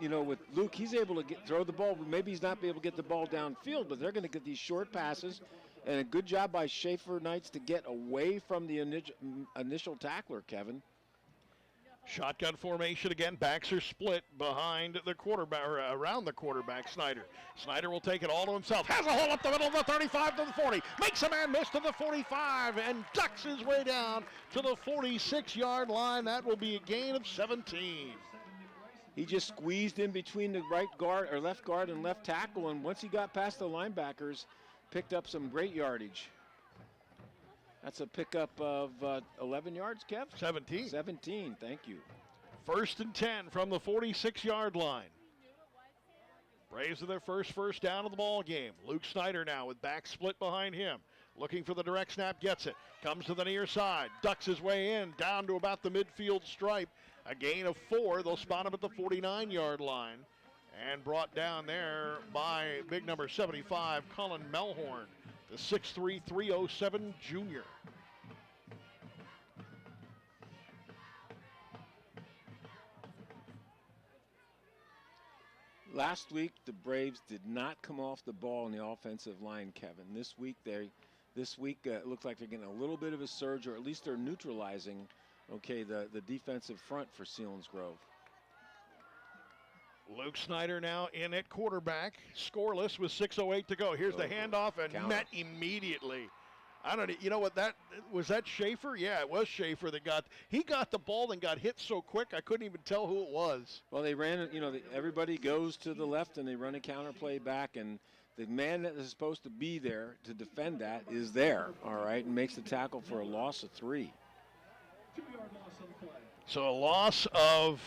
with Luke, he's able to throw the ball. Maybe he's not be able to get the ball downfield, but they're going to get these short passes. And a good job by Schaefer Knights to get away from the initial tackler, Kevin. Shotgun formation again. Backs are split behind the quarterback, or around the quarterback, Snyder. Snyder will take it all to himself. Has a hole up the middle of the 35 to the 40. Makes a man miss to the 45 and ducks his way down to the 46-yard line. That will be a gain of 17. He just squeezed in between the right guard or left guard and left tackle, and once he got past the linebackers, picked up some great yardage. That's a pickup of 11 yards, Kev? 17. 17, thank you. 1st and 10 from the 46-yard line. Braves with their first down of the ball game. Luke Snyder now with back split behind him. Looking for the direct snap, gets it. Comes to the near side, ducks his way in, down to about the midfield stripe. A gain of 4. They'll spot him at the 49-yard line. And brought down there by big number 75, Colin Melhorn, the 6'3", 307 junior. Last week, the Braves did not come off the ball in the offensive line, Kevin. This week, it looks like they're getting a little bit of a surge, or at least they're neutralizing, the defensive front for Selinsgrove. Luke Snyder now in at quarterback, scoreless with 6:08 to go. Here's the handoff and met immediately. I don't know. You know what was that Schaefer? Yeah, it was Schaefer that he got the ball and got hit so quick I couldn't even tell who it was. Well, they ran, everybody goes to the left and they run a counter play back, and the man that is supposed to be there to defend that is there, all right, and makes the tackle for a loss of 3. So a loss of,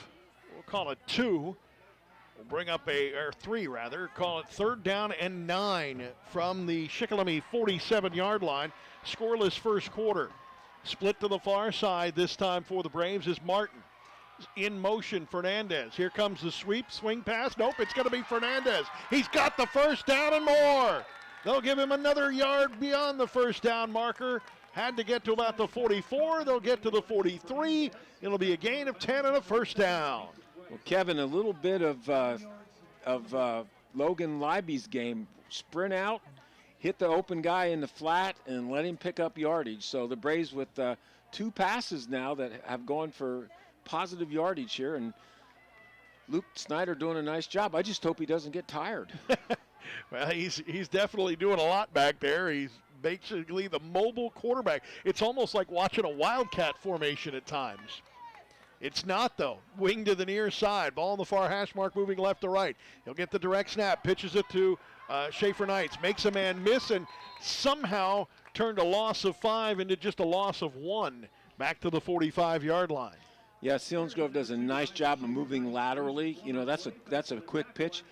we'll call it 2. We'll bring up or 3 rather, call it 3rd down and 9 from the Shikellamy 47-yard line. Scoreless first quarter. Split to the far side this time for the Braves is Martin. In motion, Fernandez. Here comes the sweep, swing pass. Nope, it's going to be Fernandez. He's got the first down and more. They'll give him another yard beyond the first down marker. Had to get to about the 44. They'll get to the 43. It'll be a gain of 10 and a first down. Well, Kevin, a little bit of Logan Leiby's game. Sprint out, hit the open guy in the flat, and let him pick up yardage. So the Braves with 2 passes now that have gone for positive yardage here, and Luke Snyder doing a nice job. I just hope he doesn't get tired. Well, he's definitely doing a lot back there. He's basically the mobile quarterback. It's almost like watching a Wildcat formation at times. It's not, though. Wing to the near side. Ball on the far hash mark, moving left to right. He'll get the direct snap. Pitches it to Schaefer Knights. Makes a man miss and somehow turned a loss of 5 into just a loss of 1 back to the 45-yard line. Yeah, Selinsgrove does a nice job of moving laterally. That's a quick pitch.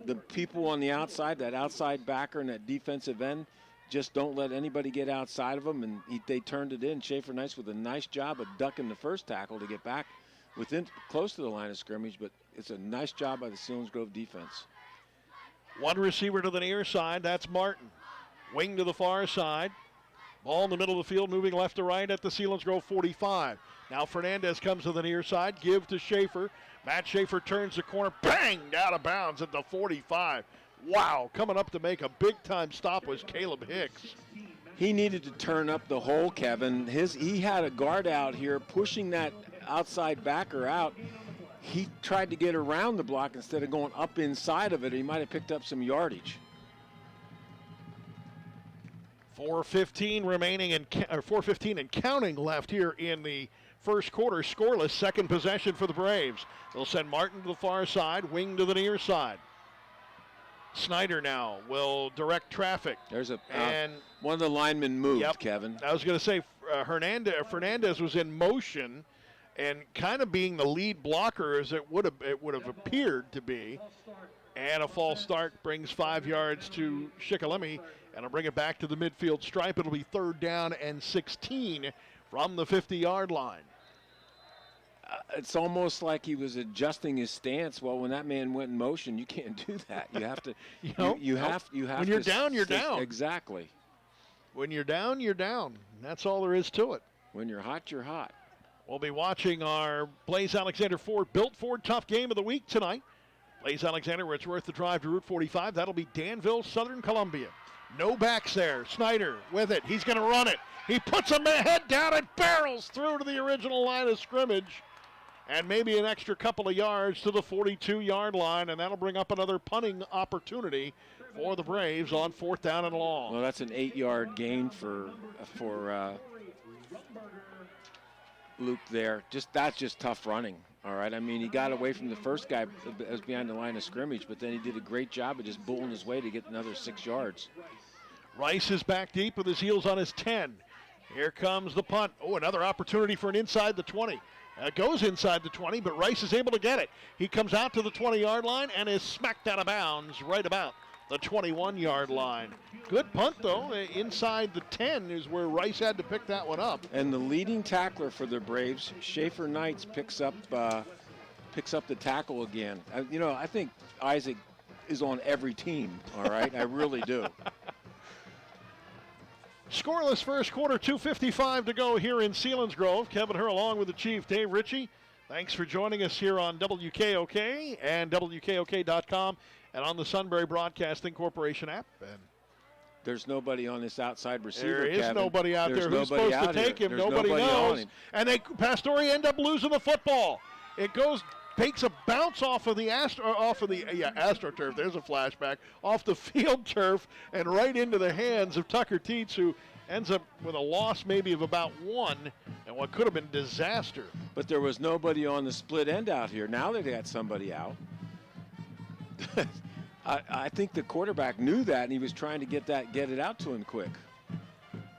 The people on the outside, that outside backer and that defensive end, just don't let anybody get outside of them, and they turned it in. Schaefer Knights with a nice job of ducking the first tackle to get back close to the line of scrimmage, but it's a nice job by the Selinsgrove defense. 1 receiver to the near side, that's Martin. Wing to the far side. Ball in the middle of the field, moving left to right at the Selinsgrove 45. Now Fernandez comes to the near side, give to Schaefer. Matt Schaefer turns the corner, banged out of bounds at the 45. Wow, coming up to make a big-time stop was Caleb Hicks. He needed to turn up the hole, Kevin. He had a guard out here pushing that outside backer out. He tried to get around the block instead of going up inside of it. He might have picked up some yardage. 4:15 remaining or 4:15 and counting left here in the first quarter. Scoreless, second possession for the Braves. They'll send Martin to the far side, wing to the near side. Snyder now will direct traffic. There's one of the linemen moved, yep. Kevin. I was going to say Fernandez was in motion and kind of being the lead blocker as it would have appeared to be. And a false start brings 5 yards to Shikellamy, and will bring it back to the midfield stripe. It'll be 3rd down and 16 from the 50-yard line. It's almost like he was adjusting his stance. Well, when that man went in motion, you can't do that. You have to. you have. When you're down, you're down. Exactly. When you're down, you're down. That's all there is to it. When you're hot, you're hot. We'll be watching our Blaze Alexander Ford Built Ford Tough Game of the Week tonight. Blaze Alexander, where it's worth the drive to Route 45. That'll be Danville, Southern Columbia. No backs there. Snyder with it. He's going to run it. He puts a head down and barrels through to the original line of scrimmage. And maybe an extra couple of yards to the 42-yard line, and that'll bring up another punting opportunity for the Braves on 4th down and long. Well, that's an 8-yard gain for Luke there. That's just tough running. All right. I mean, he got away from the first guy that was behind the line of scrimmage, but then he did a great job of just bulling his way to get another 6 yards. Rice is back deep with his heels on his 10. Here comes the punt. Oh, another opportunity for an inside the 20. Goes inside the 20, but Rice is able to get it. He comes out to the 20-yard line and is smacked out of bounds right about the 21-yard line. Good punt, though. Inside the 10 is where Rice had to pick that one up. And the leading tackler for the Braves, Schaefer Knights, picks up the tackle again. I think Isaac is on every team, all right? I really do. Scoreless first quarter, 2:55 to go here in Selinsgrove. Kevin Herr along with the Chief, Dave Ritchie. Thanks for joining us here on WKOK and WKOK.com and on the Sunbury Broadcasting Corporation app. And there's nobody on this outside receiver, there is Kevin. nobody out there who's nobody supposed to take him. Nobody knows. And Pastore end up losing the football. It takes a bounce off of the AstroTurf. There's a flashback. Off the field turf and right into the hands of Tucker Teets, who ends up with a loss maybe of about 1 and what could have been disaster. But there was nobody on the split end out here. Now they got somebody out. I think the quarterback knew that, and he was trying to get it out to him quick.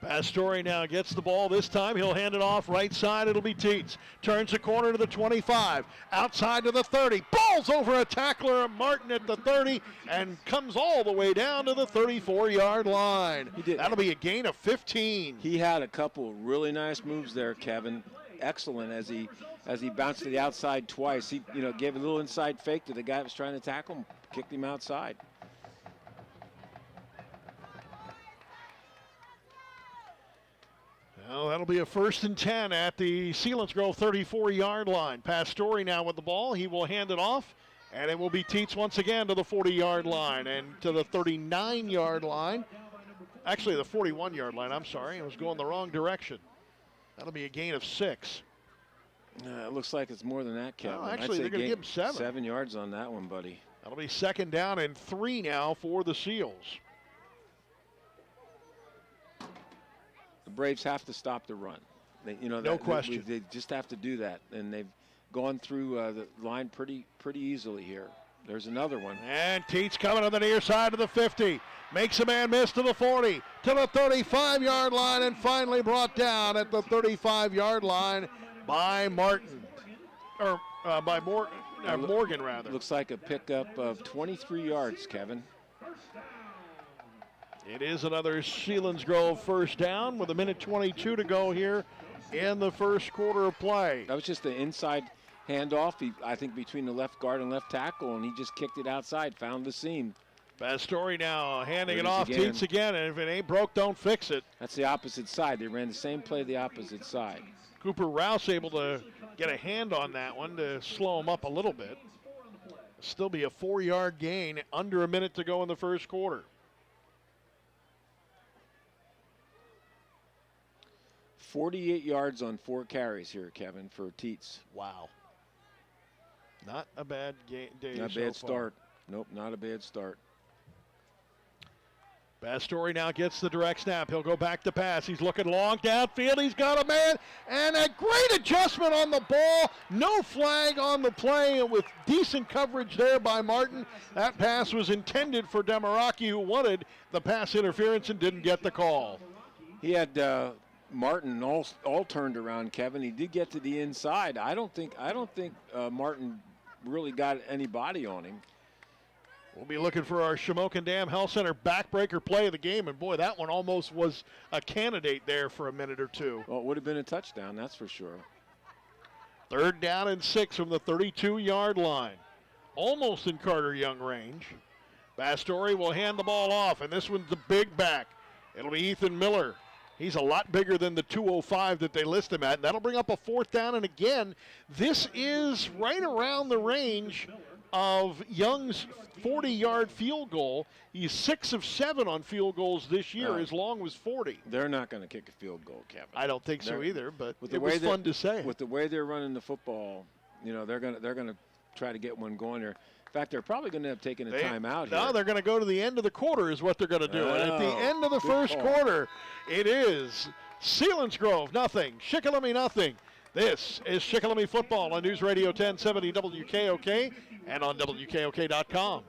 Pastore now gets the ball this time. He'll hand it off right side. It'll be Teets. Turns the corner to the 25. Outside to the 30. Balls over a tackler, Martin at the 30, and comes all the way down to the 34-yard line. That'll be a gain of 15. He had a couple really nice moves there, Kevin. Excellent as he bounced to the outside twice. He gave a little inside fake to the guy that was trying to tackle him, kicked him outside. Well, that'll be a 1st and 10 at the Selinsgrove 34-yard line. Pastore now with the ball. He will hand it off, and it will be Teets once again to the 40-yard line and to the 39-yard line. Actually, the 41-yard line, I'm sorry. I was going the wrong direction. That'll be a gain of 6. It looks like it's more than that, Kevin. No, actually, they're going to give him 7. 7 yards on that one, buddy. That'll be 2nd down and 3 now for the Seals. The Braves have to stop the run. No question. They just have to do that, and they've gone through the line pretty easily here. There's another one. And Teets coming on the near side of the 50. Makes a man miss to the 40, to the 35-yard line, and finally brought down at the 35-yard line by Martin. Or by Morgan, rather. Looks like a pickup of 23 yards, Kevin. It is another Selinsgrove 1st down with 1:22 to go here in the first quarter of play. That was just the inside handoff, I think, between the left guard and left tackle, and he just kicked it outside, found the seam. Pastore now handing it off. Teets again, and if it ain't broke, don't fix it. That's the opposite side. They ran the same play the opposite side. Cooper Rouse able to get a hand on that one to slow him up a little bit. Still be a 4-yard gain, under a minute to go in the first quarter. 48 yards on 4 carries here, Kevin, for Teets. Wow. Not a bad day. Not a bad start. Nope, not a bad start. Pastore now gets the direct snap. He'll go back to pass. He's looking long downfield. He's got a man, and a great adjustment on the ball. No flag on the play, and with decent coverage there by Martin. That pass was intended for Demaraki, who wanted the pass interference and didn't get the call. He had Martin all turned around, Kevin. He did get to the inside. I don't think Martin really got any body on him. We'll be looking for our Shamokin Dam Health Center backbreaker play of the game, and boy, that one almost was a candidate there for a minute or two. Well, it would have been a touchdown, that's for sure. 3rd down and 6 from the 32-yard line. Almost in Carter Young range. Pastore will hand the ball off, and this one's the big back. It'll be Ethan Miller. He's a lot bigger than the 205 that they list him at. And that'll bring up a 4th down. And again, this is right around the range of Young's 40-yard field goal. He's 6 of 7 on field goals this year. His long was 40. They're not going to kick a field goal, Kevin. I don't think so either, but it was fun to say. With the way they're running the football, they're going to try to get one going there. In fact, they're probably going to have taken a timeout here. No, they're going to go to the end of the quarter is what they're going to do. And at the end of the first quarter, it is Selinsgrove nothing, Shikellamy nothing. This is Shikellamy football on News Radio 1070 WKOK and on WKOK.com.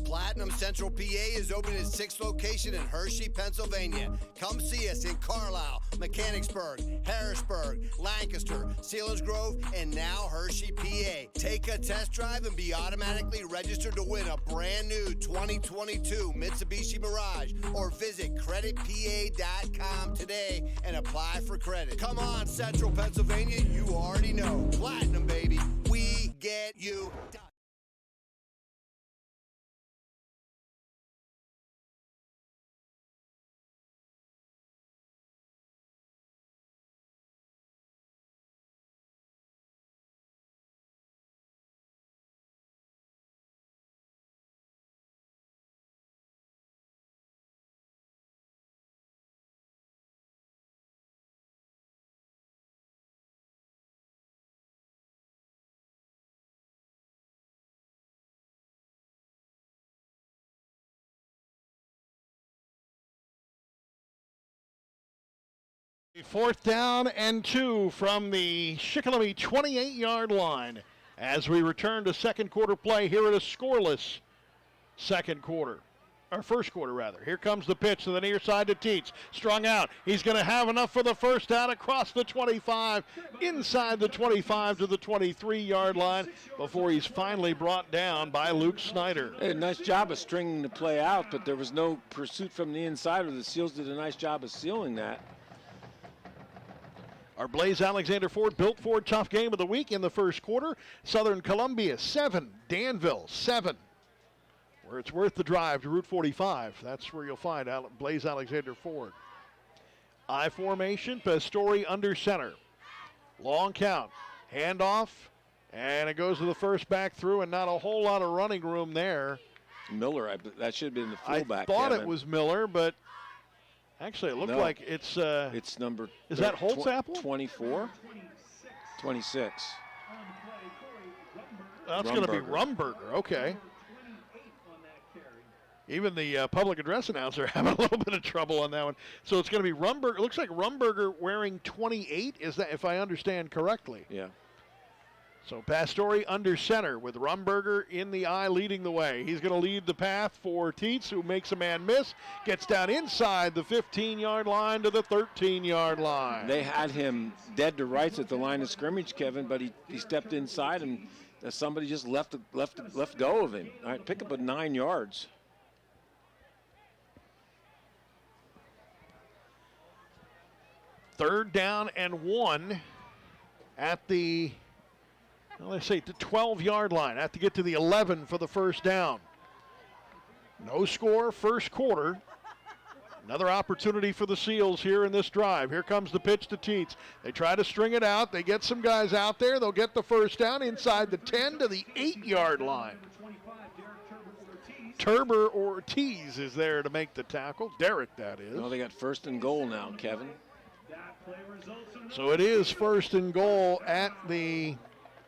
Platinum Central PA is open its 6th location in Hershey, Pennsylvania. Come see us in Carlisle, Mechanicsburg, Harrisburg, Lancaster, Selinsgrove, and now Hershey, PA. Take a test drive and be automatically registered to win a brand new 2022 Mitsubishi Mirage, or visit creditpa.com today and apply for credit. Come on, Central Pennsylvania, you already know. Platinum, baby, we get you done. Fourth down and 2 from the Shikellamy 28-yard line as we return to second quarter play here at a scoreless first quarter rather. Here comes the pitch to the near side to Teets. Strung out. He's going to have enough for the first down across the 25, inside the 25 to the 23-yard line before he's finally brought down by Luke Snyder. Hey, nice job of stringing the play out, but there was no pursuit from the inside, or the Seals did a nice job of sealing that. Our Blaze Alexander Ford Built Ford Tough Game of the Week in the first quarter. Southern Columbia 7, Danville 7. Where it's worth the drive to Route 45. That's where you'll find Blaze Alexander Ford. I formation, Pastore under center. Long count, handoff, and it goes to the first back through, and not a whole lot of running room there. Miller, that should have been the fullback. I thought Kevin. It was Miller, but actually, it looked like it's number. Is that Holtzapple? 24, 26. That's going to be Rumberger. Okay. Even the public address announcer having a little bit of trouble on that one. So it's going to be Rumberger. It looks like Rumberger wearing 28. Is that, if I understand correctly? Yeah. So Pastore under center with Rumberger in the eye leading the way. He's going to lead the path for Teets, who makes a man miss, gets down inside the 15-yard line to the 13-yard line. They had him dead to rights at the line of scrimmage, Kevin, but he stepped inside and somebody just left go of him. All right, pick up 9 yards. Third down and 1 at the, let's say, the 12-yard line. Have to get to the 11 for the first down. No score, first quarter. Another opportunity for the Seals here in this drive. Here comes the pitch to Teets. They try to string it out. They get some guys out there. They'll get the first down inside the 10 to the 8-yard line. Turber Ortiz is there to make the tackle. Derek, that is. Well, they got first and goal now, Kevin. So it is first and goal at the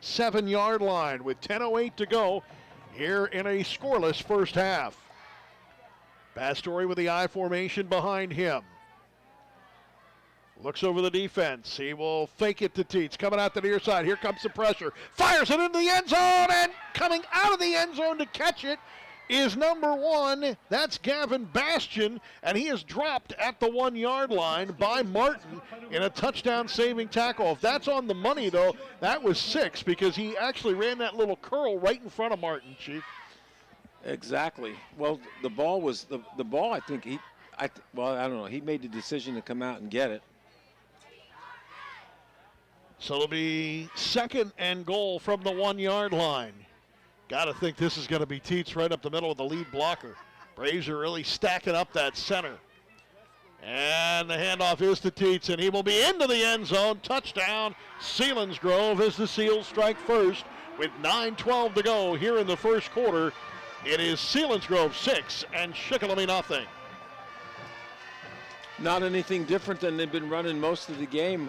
7-yard line with 10:08 to go here in a scoreless first half. Pastore with the I formation behind him. Looks over the defense. He will fake it to Teets. Coming out the near side. Here comes the pressure. Fires it into the end zone, and coming out of the end zone to catch it is number 1. That's Gavin Bastian, and he is dropped at the 1-yard line by Martin in a touchdown-saving tackle. If that's on the money, though, that was 6 because he actually ran that little curl right in front of Martin, Chief. Exactly. Well, the ball was the ball. I think I don't know. He made the decision to come out and get it. So it'll be second and goal from the 1-yard line. Got to think this is going to be Teets right up the middle of the lead blocker. Braves are really stacking up that center. And the handoff is to Teets, and he will be into the end zone. Touchdown, Selinsgrove, as the Seals strike first with 9:12 to go here in the first quarter. It is Selinsgrove 6 and Shikellamy nothing. Not anything different than they've been running most of the game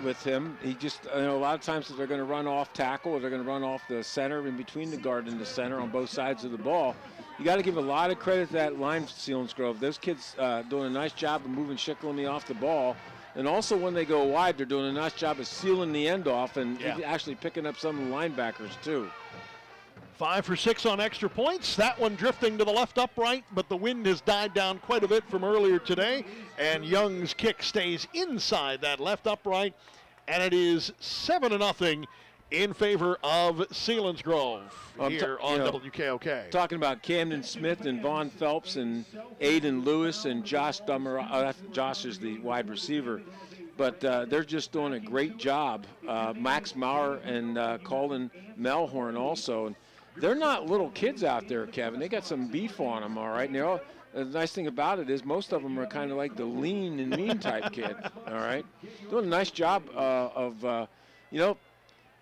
with him. He just, a lot of times they're going to run off tackle or they're going to run off the center in between the guard and the center on both sides of the ball. You got to give a lot of credit to that line for Selinsgrove. Those kids doing a nice job of moving Shikellamy off the ball. And also when they go wide, they're doing a nice job of sealing the end off and actually picking up some of the linebackers too. 5 for 6 on extra points. That one drifting to the left upright, but the wind has died down quite a bit from earlier today. And Young's kick stays inside that left upright. And it is 7-0 in favor of Selinsgrove here on WKOK. Talking about Camden Smith and Vaughn Phelps and Aiden Lewis and Josh Dummer. Josh is the wide receiver. But they're just doing a great job. Max Maurer and Colin Melhorn also. And they're not little kids out there, Kevin. They got some beef on them, all right? And the nice thing about it is most of them are kind of like the lean and mean type kid, all right? Doing a nice job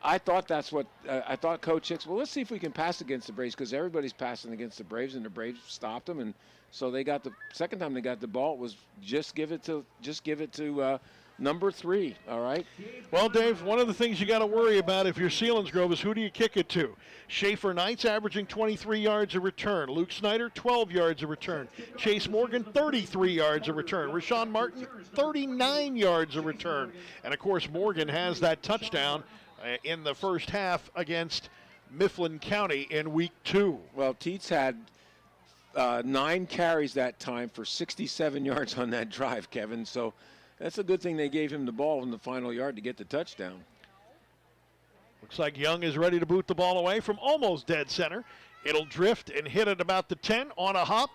I thought that's what I thought Coach Hicks, well, let's see if we can pass against the Braves because everybody's passing against the Braves, and the Braves stopped them. And so they got the second time they got the ball, it was just give it to number 3, all right? Well, Dave, one of the things you got to worry about if you're Selinsgrove is who do you kick it to? Schaefer Knights averaging 23 yards a return. Luke Snyder, 12 yards a return. Chase Morgan, 33 yards a return. Rashawn Martin, 39 yards a return. And, of course, Morgan has that touchdown in the first half against Mifflin County in week 2. Well, Teets had 9 carries that time for 67 yards on that drive, Kevin. So that's a good thing they gave him the ball in the final yard to get the touchdown. Looks like Young is ready to boot the ball away from almost dead center. It'll drift and hit at about the 10 on a hop.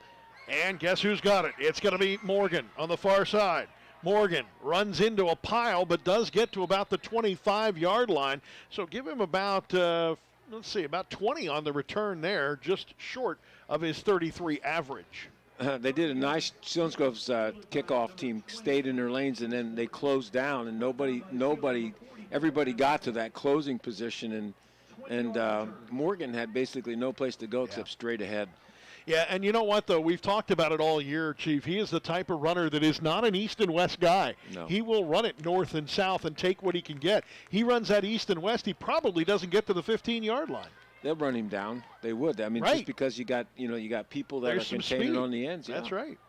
And guess who's got it? It's going to be Morgan on the far side. Morgan runs into a pile but does get to about the 25-yard line. So give him about, about 20 on the return there, just short of his 33 average. They did a nice, Selinsgrove's kickoff team stayed in their lanes and then they closed down and everybody got to that closing position and Morgan had basically no place to go except straight ahead. Yeah, and you know what, though? We've talked about it all year, Chief. He is the type of runner that is not an east and west guy. No. He will run it north and south and take what he can get. He runs that east and west. He probably doesn't get to the 15-yard line. They'll run him down. They would. I mean, just because you got people that There's are containing speed on the ends. Yeah. That's right.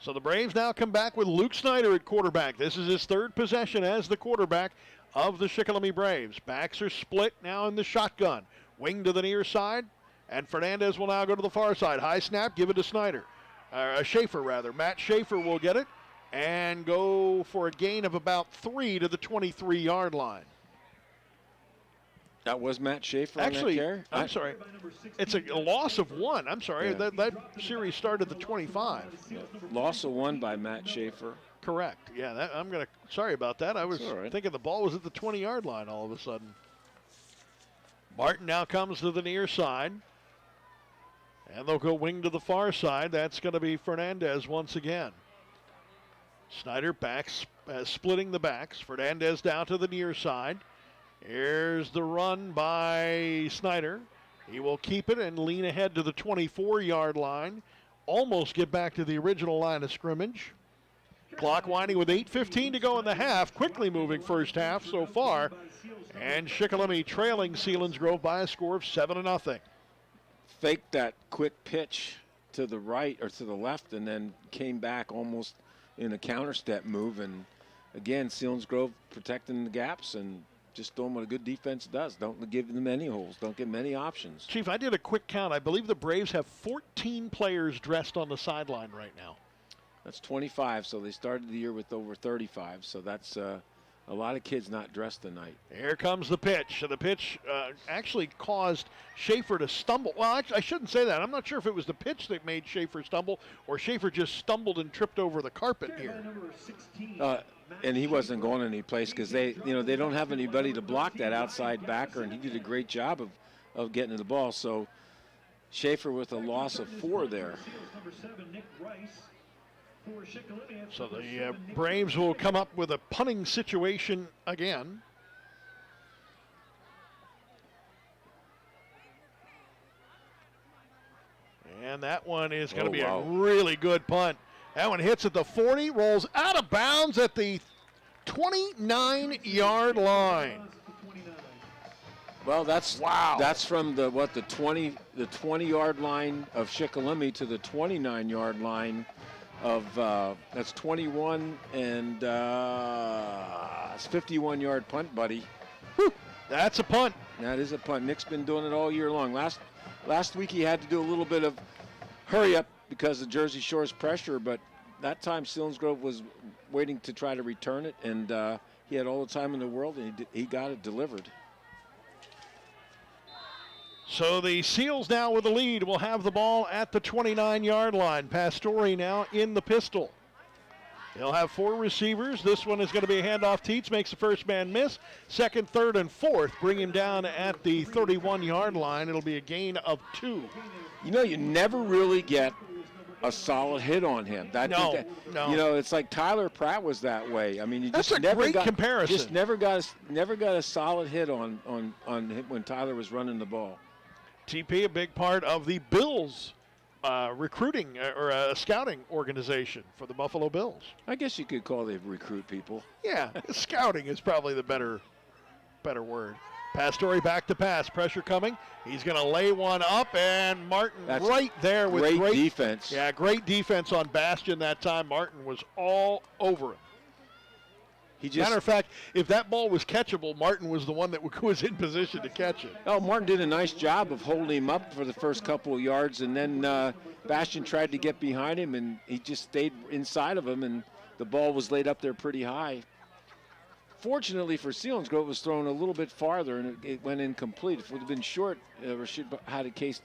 So the Braves now come back with Luke Snyder at quarterback. This is his 3rd possession as the quarterback of the Shikellamy Braves. Backs are split now in the shotgun. Wing to the near side. And Fernandez will now go to the far side. High snap, give it to Schaefer rather. Matt Schaefer will get it and go for a gain of about 3 to the 23-yard line. That was Matt Schaefer Actually, on that carry? I'm sorry. It's a loss of 1. I'm sorry. Yeah. That series started the 25. Yeah. Loss of 1 by Matt Schaefer. Correct. Yeah, sorry about that. I was thinking the ball was at the 20-yard line all of a sudden. Martin now comes to the near side. And they'll go wing to the far side. That's going to be Fernandez once again. Snyder backs, splitting the backs. Fernandez down to the near side. Here's the run by Snyder. He will keep it and lean ahead to the 24-yard line. Almost get back to the original line of scrimmage. Clock winding with 8:15 to go in the half. Quickly moving first half so far. And Shikellamy trailing Selinsgrove by a score of 7-0. Faked that quick pitch to the right or to the left and then came back almost in a counter step move. And again, Selinsgrove protecting the gaps and just doing what a good defense does. Don't give them any holes. Don't give them any options. Chief, I did a quick count. I believe the Braves have 14 players dressed on the sideline right now. That's 25, so they started the year with over 35. So that's a lot of kids not dressed tonight. Here comes the pitch. The pitch actually caused Schaefer to stumble. Well, I shouldn't say that. I'm not sure if it was the pitch that made Schaefer stumble or Schaefer just stumbled and tripped over the carpet here. And he wasn't going any place because they don't have anybody to block that outside backer, and he did a great job of getting to the ball. So Schaefer with a loss of 4 there. So the Braves will come up with a punting situation again. And that one is going to be a really good punt. That one hits at the 40, rolls out of bounds at the 29-yard line. Well, that's from the 20-yard line of Shikellamy to the 29-yard line of that's 21, and it's 51-yard punt, buddy. Whew, that's a punt. That is a punt. Nick's been doing it all year long. Last week he had to do a little bit of hurry up because of Jersey Shore's pressure, but that time Selinsgrove was waiting to try to return it, and he had all the time in the world, and he got it delivered. So the Seals now with the lead will have the ball at the 29-yard line. Pastore now in the pistol. They'll have 4 receivers. This one is going to be a handoff. Teets makes the first man miss. Second, third, and fourth bring him down at the 31-yard line. It'll be a gain of 2. You know, you never really get a solid hit on him. No. You know, it's like Tyler Pratt was that way. I mean, you That's just a never great got, comparison. Just never got a solid hit on him when Tyler was running the ball. TP, a big part of the Bills recruiting or scouting organization for the Buffalo Bills. I guess you could call they recruit people. Yeah, scouting is probably the better word. Pastore back to pass, pressure coming. He's going to lay one up, and Martin right there with great defense. Yeah, great defense on Bastion that time. Martin was all over him. Matter of fact, if that ball was catchable, Martin was the one that was in position to catch it. Oh, Martin did a nice job of holding him up for the first couple of yards, and then Bastion tried to get behind him, and he just stayed inside of him, and the ball was laid up there pretty high. Fortunately for Selinsgrove, it was thrown a little bit farther, and it went incomplete. If it would have been short, Rashid had a chance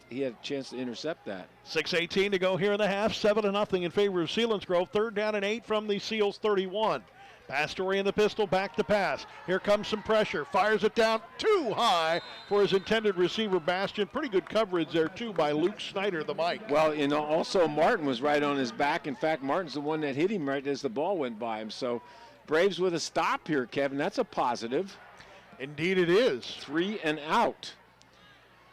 to intercept that. 6:18 to go here in the half. 7-0 in favor of Selinsgrove. 3rd down and 8 from the Seals 31. Pastore in the pistol, back to pass. Here comes some pressure. Fires it down too high for his intended receiver, Bastion. Pretty good coverage there, too, by Luke Snyder, the Mike. Well, and also Martin was right on his back. In fact, Martin's the one that hit him right as the ball went by him. So Braves with a stop here, Kevin. That's a positive. Indeed it is. 3 and out.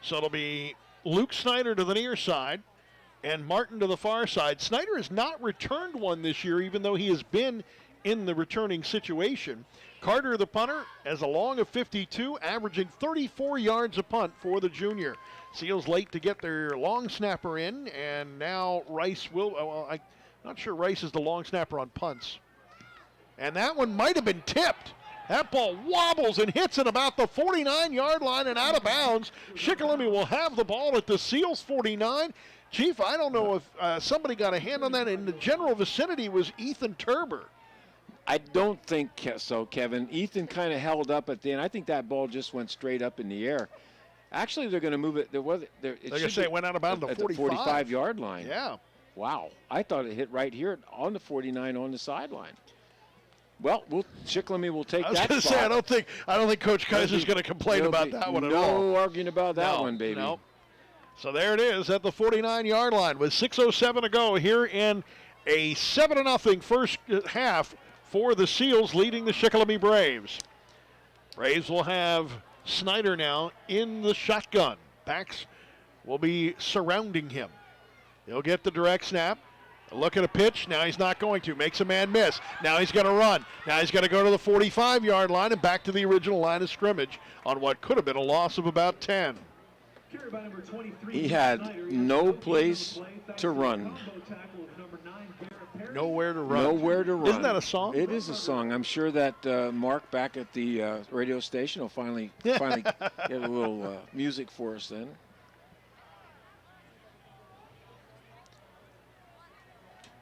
So it'll be Luke Snyder to the near side and Martin to the far side. Snyder has not returned one this year, even though he has been in the returning situation. Carter, the punter, has a long of 52, averaging 34 yards a punt for the junior. Seals late to get their long snapper in, and now Rice will, well, I'm not sure Rice is the long snapper on punts. And that one might have been tipped. That ball wobbles and hits at about the 49-yard line and out of bounds. Shikellamy will have the ball at the Seals 49. Chief, I don't know if somebody got a hand on that. In the general vicinity was Ethan Turber. I don't think so, Kevin. Ethan kind of held up at the end. I think that ball just went straight up in the air. Actually, they're going to move it. They're going to say it went out of bounds at the 45-yard line. Yeah. Wow. I thought it hit right here on the 49 on the sideline. Well, Shikellamy will take that spot. I was going to say, I don't think Coach Kaiser's going to complain about that one at all. No arguing about that one, baby. No. So there it is at the 49-yard line with 6:07 to go here in a 7-0 first half for the Seals, leading the Shikellamy Braves. Braves will have Snyder now in the shotgun. Backs will be surrounding him. He'll get the direct snap. Look at a pitch. Now he's not going to. Makes a man miss. Now he's going to run. Now he's going to go to the 45-yard line and back to the original line of scrimmage on what could have been a loss of about 10. He had no place to run. Nowhere to run. Nowhere to run. Isn't that a song? It is a song. I'm sure that Mark back at the radio station will finally get a little music for us then.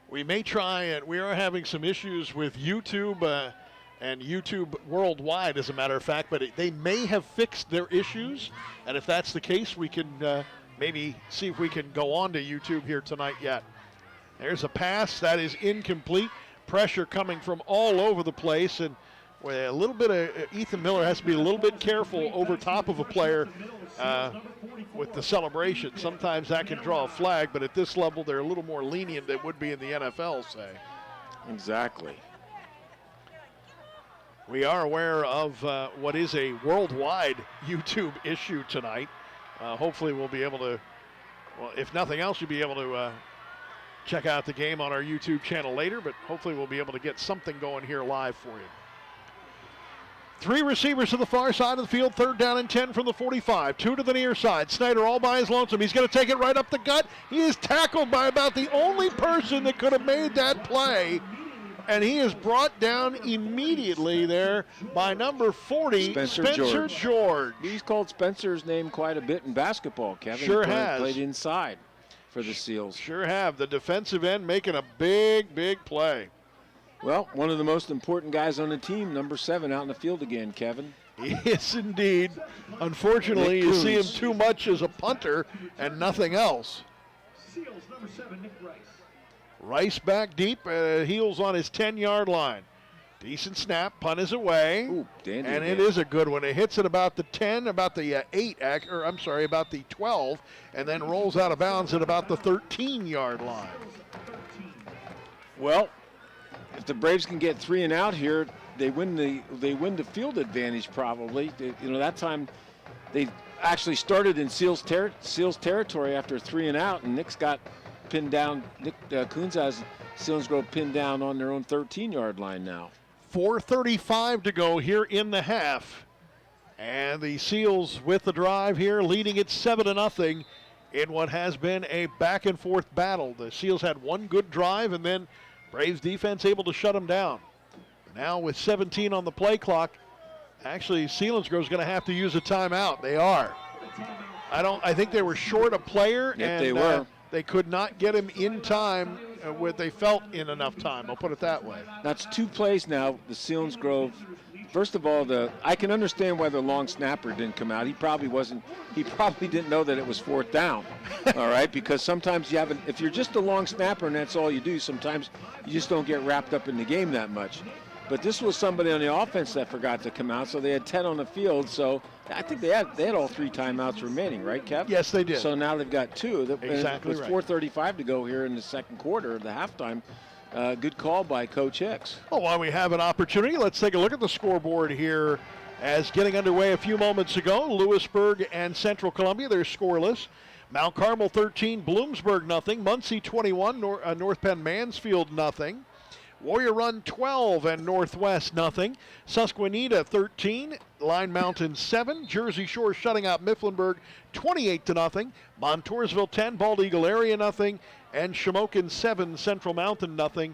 We may try, and we are having some issues with YouTube and YouTube worldwide, as a matter of fact, but they may have fixed their issues. And if that's the case, we can maybe see if we can go on to YouTube here tonight yet. There's a pass that is incomplete. Pressure coming from all over the place, and with a little bit of Ethan Miller has to be a little bit careful over top of a player with the celebration. Sometimes that can draw a flag, but at this level they're a little more lenient than would be in the NFL, say. Exactly. We are aware of what is a worldwide YouTube issue tonight. Hopefully we'll be able to, well, if nothing else, you'll be able to check out the game on our YouTube channel later, but hopefully we'll be able to get something going here live for you. 3 receivers to the far side of the field, 3rd down and 10 from the 45. 2 to the near side. Snyder all by his lonesome. He's going to take it right up the gut. He is tackled by about the only person that could have made that play. And he is brought down immediately there by number 40, Spencer George. He's called Spencer's name quite a bit in basketball, Kevin. Sure he has. Played inside for the Seals. Sure have. The defensive end making a big, big play. Well, one of the most important guys on the team, number 7, out in the field again, Kevin. Yes, indeed. Unfortunately, you see him too much as a punter and nothing else. Seals, number 7, Nick Rice. Rice back deep, heels on his 10-yard line. Decent snap, punt is away. Ooh, dandy and again. it is a good one. It hits at about the 10, about the 8, or I'm sorry, about the 12, and then rolls out of bounds at about the 13-yard line. Well, if the Braves can get 3 and out here, they win the field advantage probably. That time they actually started in Seals territory after 3 and out, and Nick's got pinned down. Nick Coons has Selinsgrove pinned down on their own 13-yard line now. 4:35 to go here in the half. And the Seals with the drive here, leading it 7-0 in what has been a back-and-forth battle. The Seals had one good drive, and then Braves defense able to shut them down. Now with 17 on the play clock, actually Selinsgrove's going to have to use a timeout. They are. I think they were short a player, Yep, and they were. They could not get him in time where they felt in enough time. I'll put it that way. That's 2 plays now. The Selinsgrove. First of all, I can understand why the long snapper didn't come out. He probably didn't know that it was 4th down. All right, because sometimes if you're just a long snapper and that's all you do, sometimes you just don't get wrapped up in the game that much. But this was somebody on the offense that forgot to come out, so they had 10 on the field. So I think they had all 3 timeouts remaining, right, Kev? Yes, they did. So now they've got 2. Exactly With right. 4:35 to go here in the second quarter, the halftime. Good call by Coach Hicks. Well, while we have an opportunity, let's take a look at the scoreboard here as getting underway a few moments ago. Lewisburg and Central Columbia, they're scoreless. Mount Carmel 13, Bloomsburg nothing. Muncie 21, North Penn Mansfield nothing. Warrior Run 12 and Northwest nothing. Susquehanna 13, Line Mountain 7. Jersey Shore shutting out Mifflinburg 28-0. Montoursville 10, Bald Eagle area nothing. And Shamokin 7, Central Mountain nothing.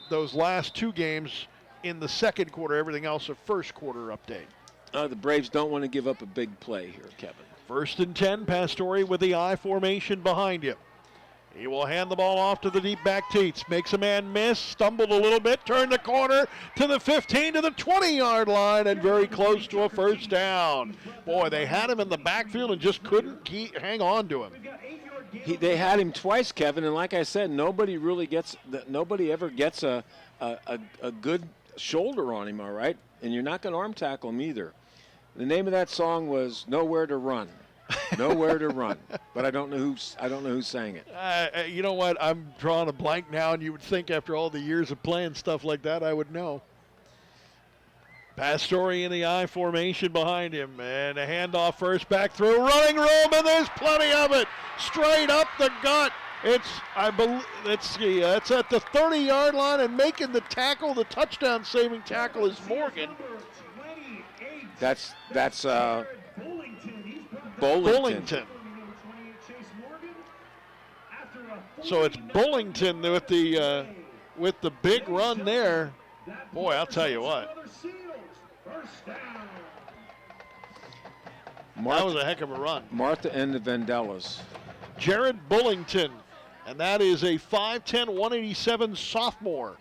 Those last 2 games in the second quarter, everything else a first quarter update. The Braves don't want to give up a big play here, Kevin. 1st and 10, Pastore with the I formation behind him. He will hand the ball off to the deep back teats. Makes a man miss, stumbled a little bit, turned the corner to the 15, to the 20-yard line, and very close to a 1st down. Boy, they had him in the backfield and just couldn't hang on to him. They had him twice, Kevin, and like I said, nobody ever gets a good shoulder on him, all right? And you're not going to arm tackle him either. The name of that song was "Nowhere to Run." Nowhere to run, but I don't know who sang it. You know what? I'm drawing a blank now, and you would think after all the years of playing stuff like that, I would know. Pastore in the I formation behind him, and a handoff first, back through, running room, and there's plenty of it, straight up the gut. It's at the 30-yard line, and making the tackle, the touchdown-saving tackle, is Morgan. That's Bullington. So it's Bullington with the big run there. Boy, I'll tell you what. That was a heck of a run. Martha and the Vandellas. Jared Bullington, and that is a 5'10", 187 sophomore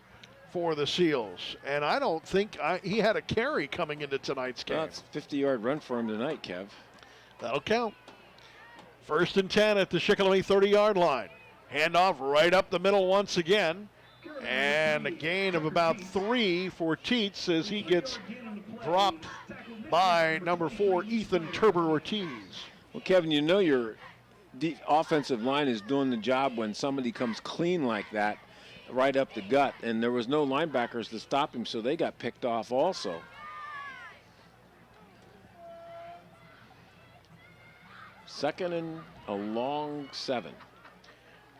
for the Seals. And I don't think he had a carry coming into tonight's game. That's a 50-yard run for him tonight, Kev. That'll count. 1st and 10 at the Shikellamy 30-yard line. Handoff right up the middle once again. And a gain of about 3 for Teets as he gets dropped by number 4, Ethan Turber-Ortiz. Well, Kevin, you know your offensive line is doing the job when somebody comes clean like that. right up the gut, and there was no linebackers to stop him, so they got picked off also. Second and a long 7.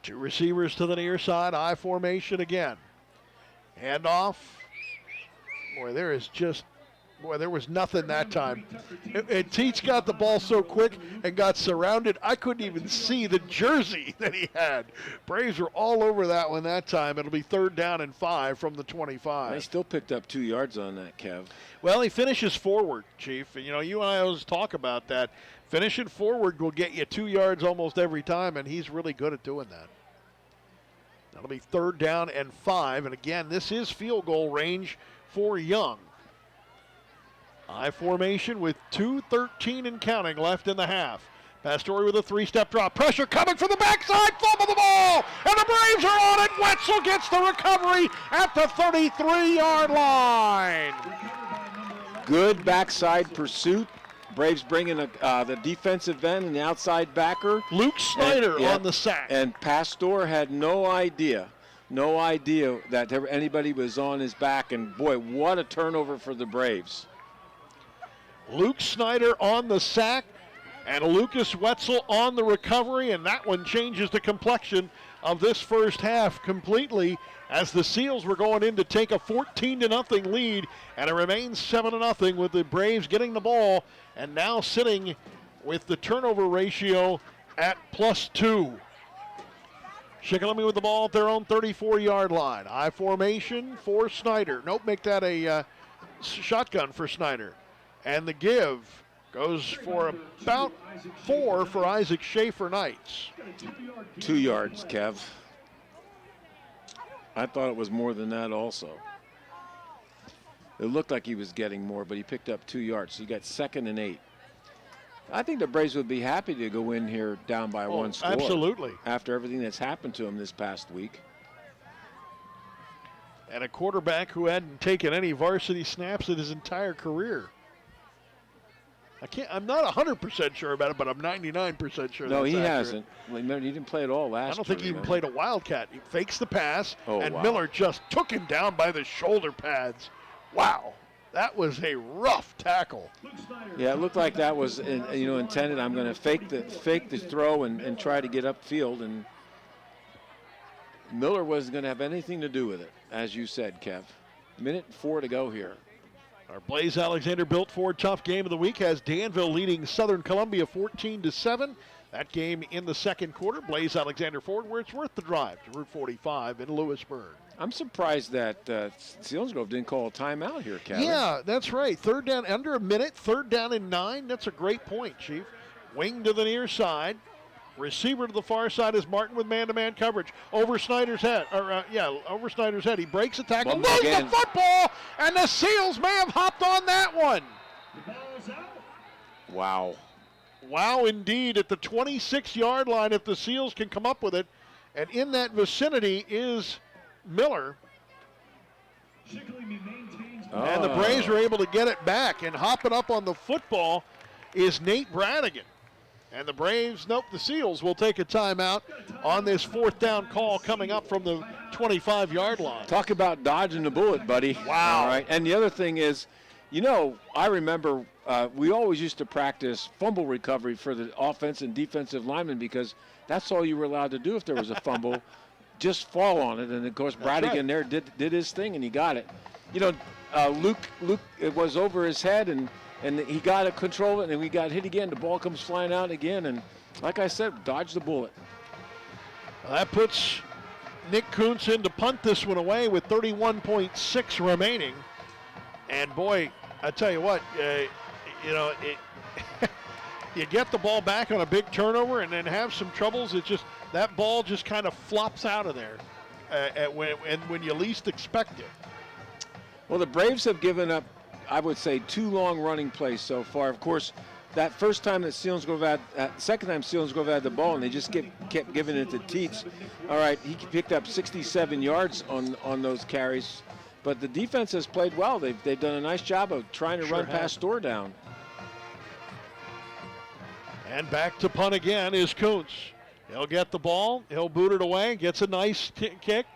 2 receivers to the near side, I formation again. Handoff. Boy, there was nothing that time. And Teets got the ball so quick and got surrounded, I couldn't even see the jersey that he had. Braves were all over that one that time. It'll be 3rd down and 5 from the 25. They still picked up 2 yards on that, Kev. Well, he finishes forward, Chief. You know, you and I always talk about that. Finishing forward will get you 2 yards almost every time, and he's really good at doing that. That'll be 3rd down and 5. And again, this is field goal range for Young. I formation with 2:13 and counting left in the half. Pastore with a 3-step drop. Pressure coming from the backside. Fumble the ball. And the Braves are on it. Wetzel gets the recovery at the 33-yard line. Good backside pursuit. Braves bringing the defensive end and the outside backer. Luke Snyder on the sack. And Pastore had no idea that anybody was on his back. And boy, what a turnover for the Braves. Luke Snyder on the sack and Lucas Wetzel on the recovery, and that one changes the complexion of this first half completely as the Seals were going in to take a 14-0 lead, and it remains 7-0 with the Braves getting the ball and now sitting with the turnover ratio at +2. Shikellamy with the ball at their own 34-yard line. I formation for Snyder. Nope, make that a shotgun for Snyder. And the give goes for about 4 for Isaac Schaefer Knights. 2 yards, Kev. I thought it was more than that also. It looked like he was getting more, but he picked up 2 yards. So you got 2nd and 8. I think the Braves would be happy to go in here down by 1 score. Absolutely. After everything that's happened to him this past week. And a quarterback who hadn't taken any varsity snaps in his entire career. I'm not 100% sure about it, but I'm 99% sure. No, that's he accurate. hasn't. Remember, he didn't play at all last year. I don't think he even played a Wildcat. He fakes the pass, and wow. Miller just took him down by the shoulder pads. Wow, that was a rough tackle. Yeah, it looked like that was intended. I'm going to fake the throw and try to get upfield, and Miller wasn't going to have anything to do with it, as you said, Kev. 1:04 to go here. Our Blaze Alexander Built Ford Tough Game of the Week has Danville leading Southern Columbia 14-7. That game in the second quarter. Blaze Alexander Ford, where it's worth the drive to Route 45 in Lewisburg. I'm surprised that Selinsgrove didn't call a timeout here, Kevin. Yeah, that's right. 3rd down, under a minute, 3rd down and 9. That's a great point, Chief. Wing to the near side. Receiver to the far side is Martin with man-to-man coverage. Over Snyder's head. Over Snyder's head. He breaks a tackle. Loses the football, and the Seals may have hopped on that one. Wow. Wow, indeed, at the 26-yard line if the Seals can come up with it. And in that vicinity is Miller. And the Braves are able to get it back. And hopping up on the football is Nate Bradigan. And the Braves, the Seals will take a timeout on this 4th down call coming up from the 25-yard line. Talk about dodging the bullet, buddy. Wow. All right. And the other thing is, I remember we always used to practice fumble recovery for the offense and defensive linemen because that's all you were allowed to do if there was a fumble. Just fall on it. And, of course, Bradigan there did his thing, and he got it. Luke, it was over his head, and he got to control it, and we got hit again. The ball comes flying out again, and like I said, dodge the bullet. That puts Nick Kuntz in to punt this one away with 31.6 remaining. And boy, I tell you what, you get the ball back on a big turnover and then have some troubles. It's just that ball just kind of flops out of there when you least expect it. Well, the Braves have given up, I would say, 2 long running plays so far. Of course, that first time that second time Selinsgrove had the ball, and they just kept giving it to Teets. All right, he picked up 67 yards on those carries, but the defense has played well. They've done a nice job of trying to run Pastore down. And back to punt again is Kuntz. He'll get the ball. He'll boot it away. Gets a nice kick.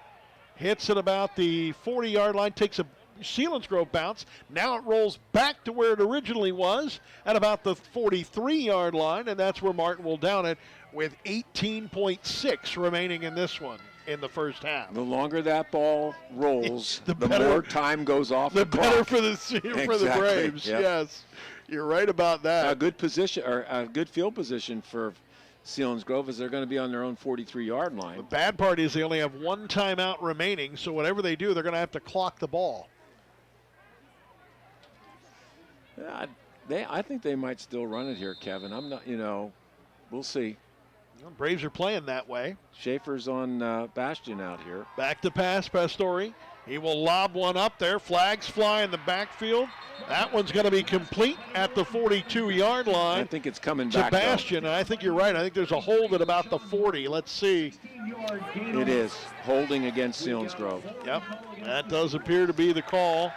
hits at about the 40-yard line, takes a Selinsgrove bounce. Now it rolls back to where it originally was at about the 43-yard line, and that's where Martin will down it with 18.6 remaining in this one in the first half. The longer that ball rolls, the better, more time goes off the the better clock. for the Braves. Yep. Yes, you're right about that. A good position, or a good field position for Selinsgrove, is they're going to be on their own 43-yard line. The bad part is they only have one timeout remaining, so whatever they do, they're going to have to clock the ball. I think they might still run it here, Kevin. I'm not, we'll see. Well, Braves are playing that way. Schaefer's on Bastion out here. Back to pass, Pastore. He will lob one up there. Flags fly in the backfield. That one's going to be complete at the 42-yard line. I think it's coming to back to Bastion. And I think you're right. I think there's a hold at about the 40. Let's see. It is holding against Selinsgrove. Yep, that does appear to be the call.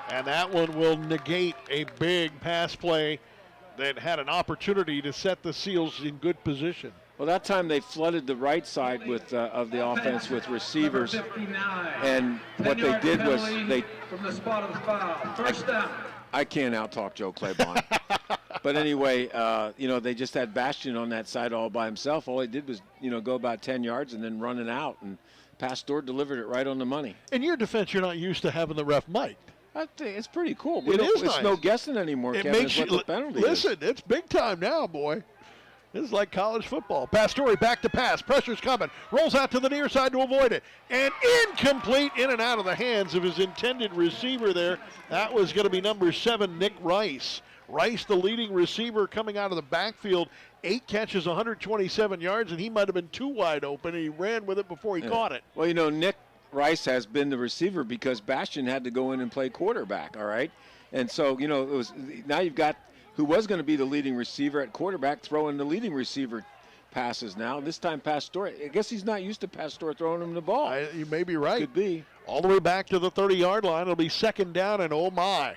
And that one will negate a big pass play that had an opportunity to set the Seals in good position. Well, that time they flooded the right side with of the offense with receivers, and what they did was they. From the spot of the foul. First down. I can't out-talk Joe Claiborne. But anyway, they just had Bastion on that side all by himself. All he did was, go about 10 yards and then run it out, and Pastore delivered it right on the money. In your defense, you're not used to having the ref mic'd. I think it's pretty cool. It's nice. No guessing anymore, it Kevin. Makes what the penalty listen, is. It's big time now, boy. This is like college football. Pastore back to pass. Pressure's coming. Rolls out to the near side to avoid it. And incomplete, in and out of the hands of his intended receiver there. That was going to be number 7, Nick Rice. Rice, the leading receiver, coming out of the backfield. 8 catches, 127 yards, and he might have been too wide open, and he ran with it before he caught it. Well, Nick Rice has been the receiver because Bastion had to go in and play quarterback, all right? And so, it was now you've got who was going to be the leading receiver at quarterback throwing the leading receiver passes now. This time Pastore, I guess he's not used to Pastore throwing him the ball. You may be right. Could be. All the way back to the 30-yard line. It'll be second down, and oh my.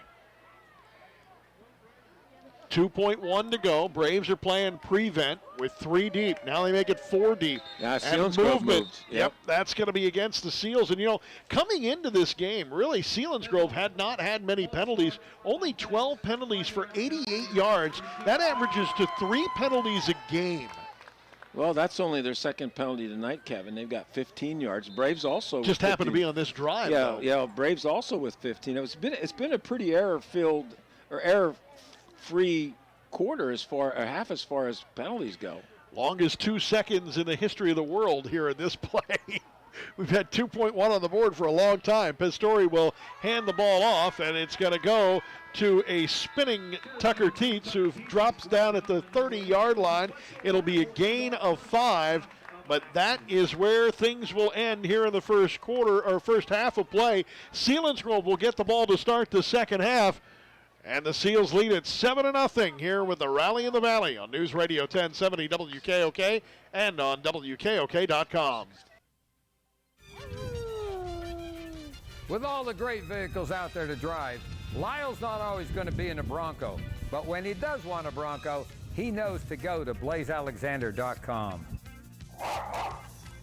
2.1 to go. Braves are playing prevent with 3 deep. Now they make it 4 deep. Yeah, and Selinsgrove moves. Yep, that's going to be against the Seals. And, coming into this game, really, Selinsgrove had not had many penalties. Only 12 penalties for 88 yards. That averages to 3 penalties a game. Well, that's only their second penalty tonight, Kevin. They've got 15 yards. Braves also just happened to be on this drive. Yeah. Braves also with 15. It's been a pretty error-filled or error-free quarter half as far as penalties go. Longest 2 seconds in the history of the world here in this play. We've had 2.1 on the board for a long time. Pastore will hand the ball off, and it's going to go to a spinning Tucker Teets, who drops down at the 30-yard line. It'll be a gain of 5, but that is where things will end here in the first quarter or first half of play. Selinsgrove will get the ball to start the second half, and the Seals lead at 7-0 here with the Rally in the Valley on News Radio 1070 WKOK and on WKOK.com. With all the great vehicles out there to drive, Lyle's not always going to be in a Bronco, but when he does want a Bronco, he knows to go to blazealexander.com.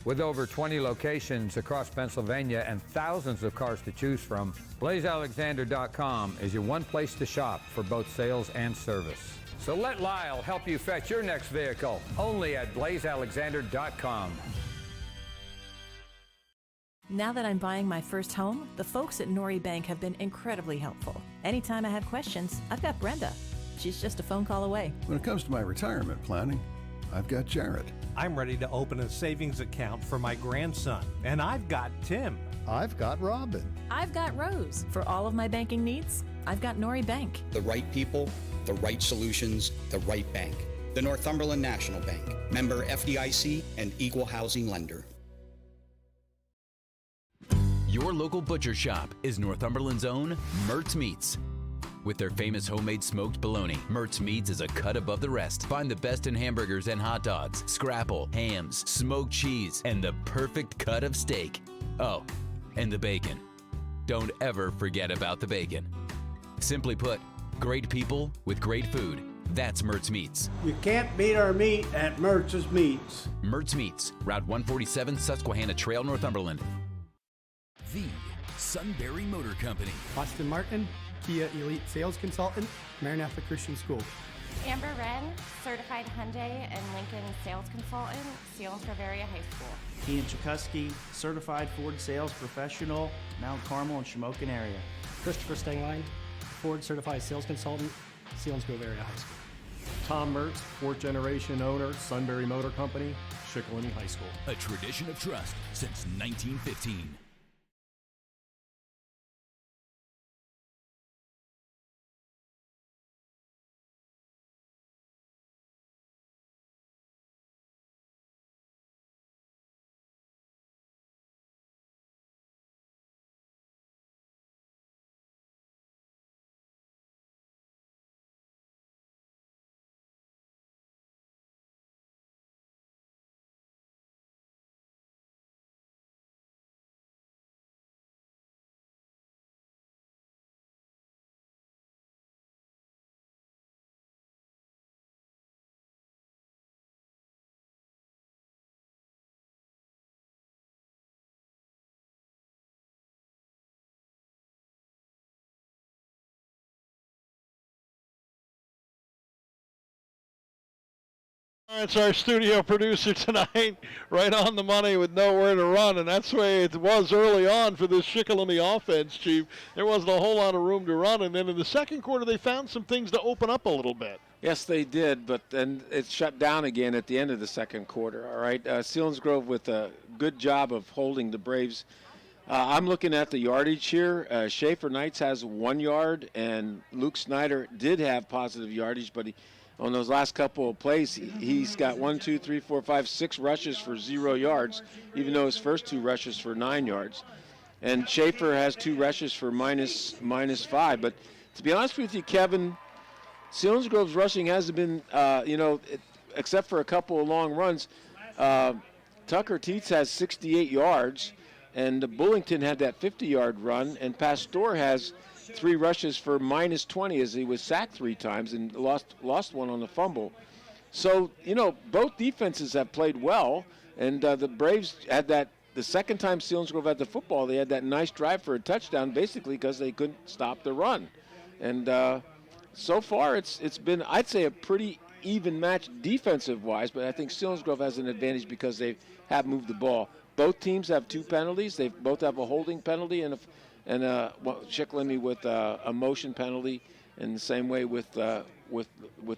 With over 20 locations across Pennsylvania and thousands of cars to choose from, blazealexander.com is your one place to shop for both sales and service. So let Lyle help you fetch your next vehicle, only at blazealexander.com. Now that I'm buying my first home, the folks at Nori Bank have been incredibly helpful. Anytime I have questions, I've got Brenda. She's just a phone call away. When it comes to my retirement planning, I've got Jared. I'm ready to open a savings account for my grandson, and I've got Tim. I've got Robin. I've got Rose. For all of my banking needs, I've got Nori Bank. The right people, the right solutions, the right bank. The Northumberland National Bank. Member FDIC and equal housing lender. Your local butcher shop is Northumberland's own Mertz Meats. With their famous homemade smoked bologna, Mertz Meats is a cut above the rest. Find the best in hamburgers and hot dogs, scrapple, hams, smoked cheese, and the perfect cut of steak. Oh, and the bacon. Don't ever forget about the bacon. Simply put, great people with great food. That's Mertz Meats. You can't beat our meat at Mertz's Meats. Mertz Meats, Route 147, Susquehanna Trail, Northumberland. The Sunbury Motor Company. Austin Martin, Kia Elite Sales Consultant, Maranatha Christian School. Amber Wren, Certified Hyundai and Lincoln Sales Consultant, Selinsgrove Area High School. Ian Chakosky, Certified Ford Sales Professional, Mount Carmel and Shamokin area. Christopher Stengline, Ford Certified Sales Consultant, Selinsgrove Area High School. Tom Mertz, fourth generation owner, Sunbury Motor Company, Shikellamy High School. A tradition of trust since 1915. It's our studio producer tonight, right on the money with nowhere to run, and that's the way it was early on for this Shikellamy offense, Chief. There wasn't a whole lot of room to run, and then in the second quarter they found some things to open up a little bit. Yes, they did, but then it shut down again at the end of the second quarter, all right? Selinsgrove with a good job of holding the Braves. I'm looking at the yardage here. Schaefer Knights has 1 yard, and Luke Snyder did have positive yardage, but on those last couple of plays, he's got 6 rushes for 0 yards, even though his first 2 rushes for 9 yards. And Schaefer has 2 rushes for minus 5. But to be honest with you, Kevin, Selinsgrove's rushing hasn't been, except for a couple of long runs. Tucker Tietz has 68 yards, and Bullington had that 50-yard run, and Pastor has 3 rushes for minus 20 as he was sacked 3 times and lost one on the fumble. So, both defenses have played well, and the Braves had that, the second time Selinsgrove had the football, they had that nice drive for a touchdown basically because they couldn't stop the run. And so far it's been, I'd say, a pretty even match defensive-wise, but I think Selinsgrove has an advantage because they have moved the ball. Both teams have 2 penalties. They both have a holding penalty and Shikellamy with a motion penalty, and the same way with the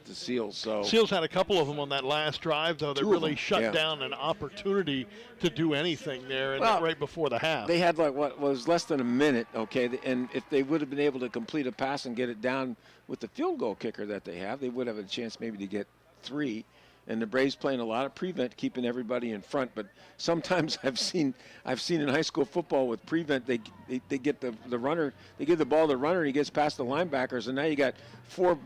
Seals. So Seals had a couple of them on that last drive, though, that really shut down an opportunity to do anything there right before the half. They had what was less than a minute, okay, and if they would have been able to complete a pass and get it down with the field goal kicker that they have, they would have a chance maybe to get 3. And the Braves playing a lot of prevent, keeping everybody in front. But sometimes I've seen in high school football with prevent, they get the runner, they give the ball to the runner, and he gets past the linebackers, and now you got four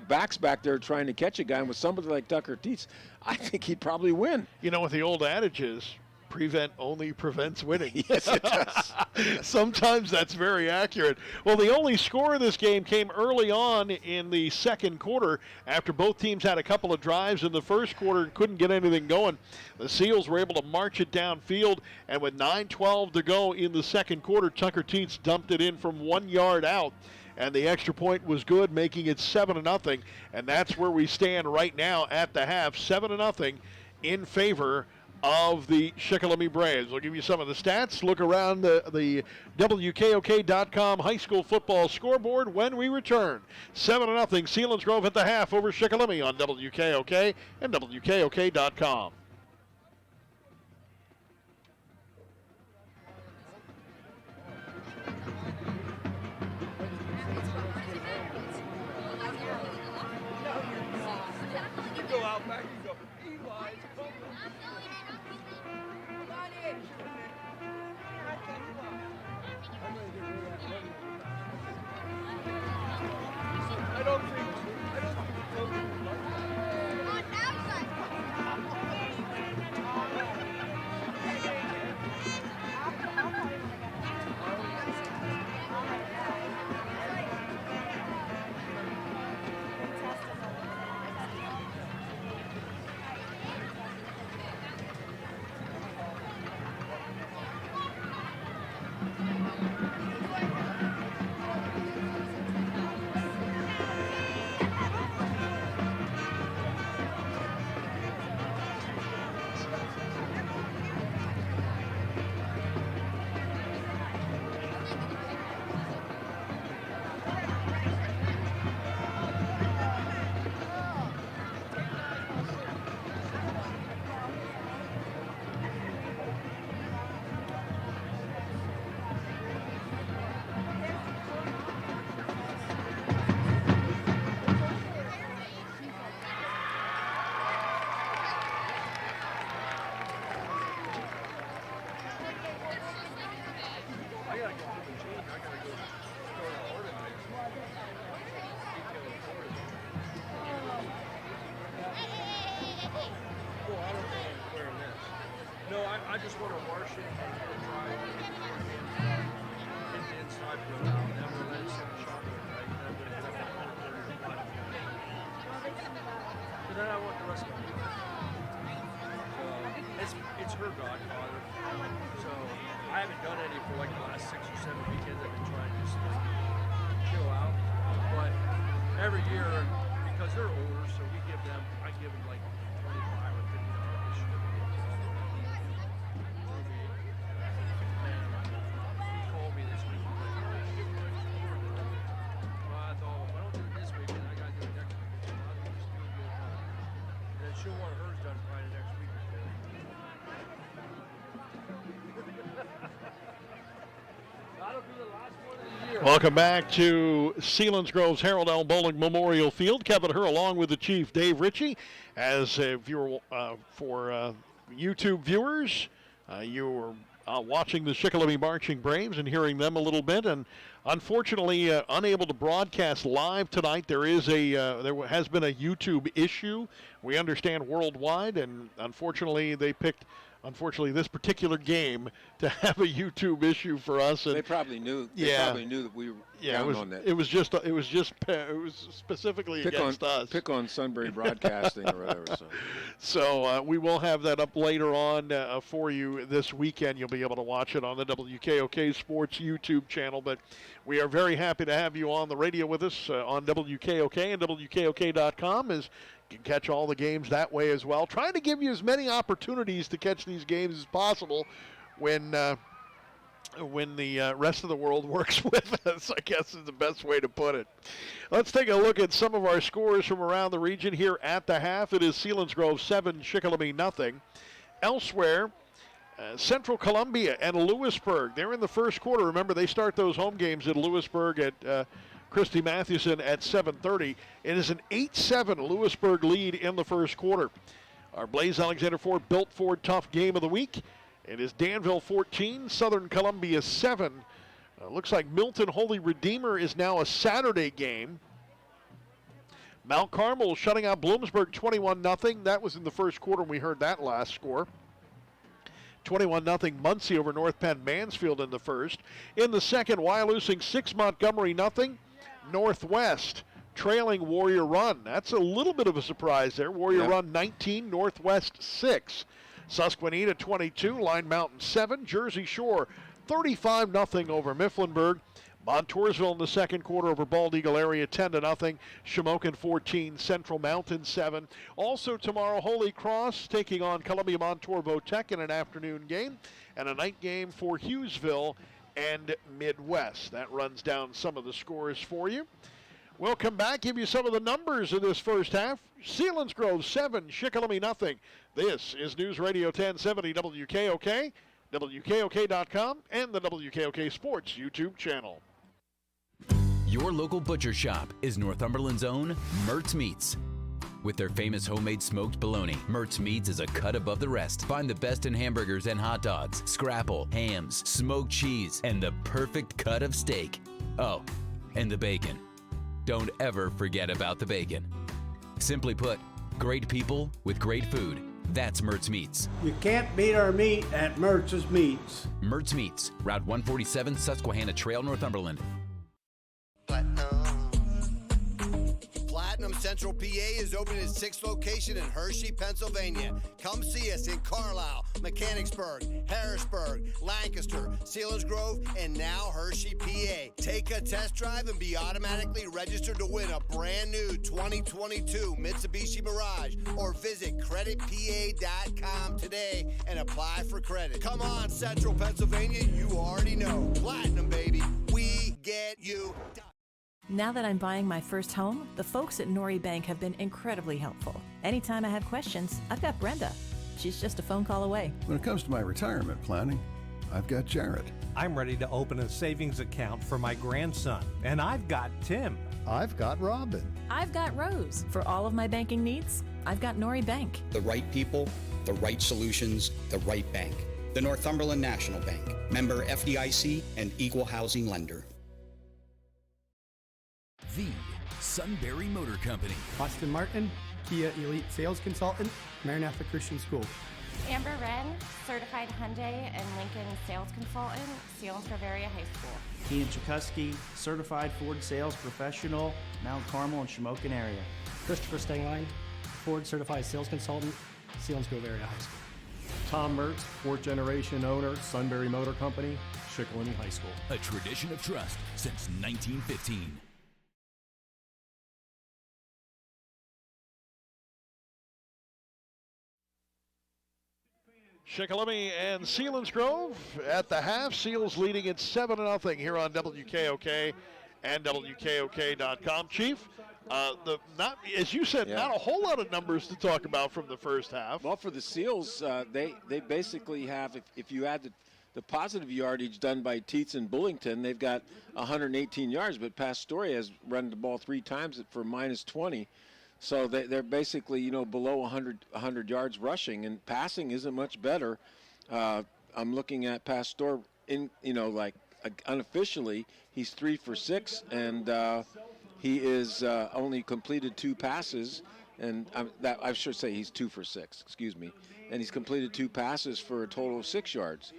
backs back there trying to catch a guy. And with somebody like Tucker Tietz, I think he'd probably win. What the old adage is, prevent only prevents winning. Yes, it does. Sometimes that's very accurate. Well, the only score of this game came early on in the second quarter after both teams had a couple of drives in the first quarter and couldn't get anything going. The Seals were able to march it downfield, and with 9:12 to go in the second quarter, Tucker Tietz dumped it in from 1 yard out. And the extra point was good, making it 7-0. And that's where we stand right now at the half, 7-0 in favor of the Shikellamy Braves. We'll give you some of the stats. Look around the WKOK.com high school football scoreboard when we return. 7-0 Selinsgrove at the half over Shikellamy on WKOK and WKOK.com. wearing this. No, I just want to wash it and get it dry and get the inside put out, and then we'll let it sit in the shop overnight, and then I'm going to get up and put it in the pot. So then I want the rest of it. So it's her godfather. So I haven't done any for like the last 6 or 7 weekends. I've been trying to just chill out. But every year, because they're older, so I give them like $25 or $50 this year. And he called me this week. He's like, "Oh, you give me like $4." Well, I thought, well, if I don't do it this weekend, I got to do it next weekend. So I'll just do it good. And then she'll want hers done probably the next week or two. That'll be the last one of the year. Welcome back to Selinsgrove's Harold L. Bowling Memorial Field. Kevin Herr along with the Chief Dave Ritchie. As if you're for YouTube viewers, you were watching the Shikellamy Marching Braves and hearing them a little bit, and unfortunately unable to broadcast live tonight. There has been a YouTube issue, we understand, worldwide, and unfortunately they picked this particular game to have a YouTube issue for us. And they probably knew. They probably knew that we were down on that. It was specifically against us. Pick on Sunbury Broadcasting or whatever. So we will have that up later on for you this weekend. You'll be able to watch it on the WKOK Sports YouTube channel. But we are very happy to have you on the radio with us on WKOK and WKOK.com as you can catch all the games that way as well. Trying to give you as many opportunities to catch these games as possible when the rest of the world works with us, I guess is the best way to put it. Let's take a look at some of our scores from around the region here at the half. It is Selinsgrove 7, Shikellamy nothing. Elsewhere, Central Columbia and Lewisburg, they're in the first quarter. Remember, they start those home games at Lewisburg at Christy Mathewson at 7:30. It is an 8-7 Lewisburg lead in the first quarter. Our Blaise Alexander Ford Built Ford Tough Game of the Week. It is Danville 14, Southern Columbia 7. Looks like Milton Holy Redeemer is now a Saturday game. Mount Carmel shutting out Bloomsburg 21-0. That was in the first quarter, and we heard that last score. 21-0 Muncie over North Penn Mansfield in the first. In the second, Wyalusing 6, Montgomery 0. Northwest trailing Warrior Run. That's a little bit of a surprise there. Warrior Run 19, Northwest 6. Susquehanna 22, Line Mountain 7. Jersey Shore 35-0 over Mifflinburg. Montoursville in the second quarter over Bald Eagle Area 10-0. Shamokin 14, Central Mountain 7. Also tomorrow, Holy Cross taking on Columbia Montour Votech in an afternoon game, and a night game for Hughesville and Midwest. That runs down some of the scores for you. We'll come back, give you some of the numbers of this first half. Selinsgrove 7, Shikellamy nothing. This is News Radio 1070 WKOK, WKOK.com, and the WKOK Sports YouTube channel. Your local butcher shop is Northumberland's own Mertz Meats. With their famous homemade smoked bologna, Mertz Meats is a cut above the rest. Find the best in hamburgers and hot dogs, scrapple, hams, smoked cheese, and the perfect cut of steak. Oh, and the bacon. Don't ever forget about the bacon. Simply put, great people with great food. That's Mertz Meats. You can't beat our meat at Mertz's Meats. Mertz Meats, Route 147, Susquehanna Trail, Northumberland. Platinum Central PA is opening its 6th location in Hershey, Pennsylvania. Come see us in Carlisle, Mechanicsburg, Harrisburg, Lancaster, Selinsgrove, and now Hershey, PA. Take a test drive and be automatically registered to win a brand new 2022 Mitsubishi Mirage, or visit creditpa.com today and apply for credit. Come on, Central Pennsylvania, you already know. Platinum, baby. We get you. Now that I'm buying my first home, the folks at Nori Bank have been incredibly helpful. Anytime I have questions, I've got Brenda. She's just a phone call away. When it comes to my retirement planning, I've got Jared. I'm ready to open a savings account for my grandson. And I've got Tim. I've got Robin. I've got Rose. For all of my banking needs, I've got Nori Bank. The right people, the right solutions, the right bank. The Northumberland National Bank. Member FDIC and equal housing lender. The Sunbury Motor Company. Austin Martin, Kia Elite Sales Consultant, Maranatha Christian School. Amber Wren, Certified Hyundai and Lincoln Sales Consultant, Selinsgrove Area High School. Ian Chikuski, Certified Ford Sales Professional, Mount Carmel and Shamokin area. Christopher Stengline, Ford Certified Sales Consultant, Selinsgrove Area High School. Tom Mertz, fourth generation owner, Sunbury Motor Company, Shikellamy High School. A tradition of trust since 1915. Shikellamy and Selinsgrove at the half. Seals leading at 7-0 here on WKOK and WKOK.com. Chief, not as you said, not a whole lot of numbers to talk about from the first half. Well, for the Seals, they basically have, if you add the positive yardage done by Teets and Bullington, they've got 118 yards, but Pastore has run the ball 3 times for minus 20. So they're basically, below 100 yards rushing, and passing isn't much better. I'm looking at Pastore unofficially, he's 3 for 6, and he is only completed 2 passes, and I should say he's 2 for 6, excuse me, and he's completed 2 passes for a total of 6 yards.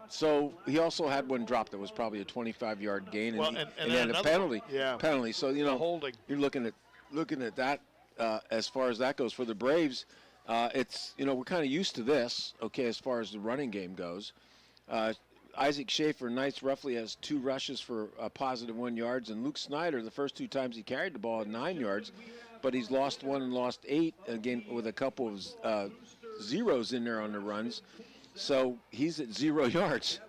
So he also had one drop that was probably a 25-yard gain, and then a penalty. Penalty. So holding. You're looking at that as far as that goes for the Braves. It's we're kind of used to this. Okay, as far as the running game goes, Isaac Schaefer Knights roughly has 2 rushes for a positive 1 yards, and Luke Snyder the first 2 times he carried the ball at 9 yards, but he's lost 1 and lost 8 again with a couple of zeros in there on the runs. So he's at 0 yards,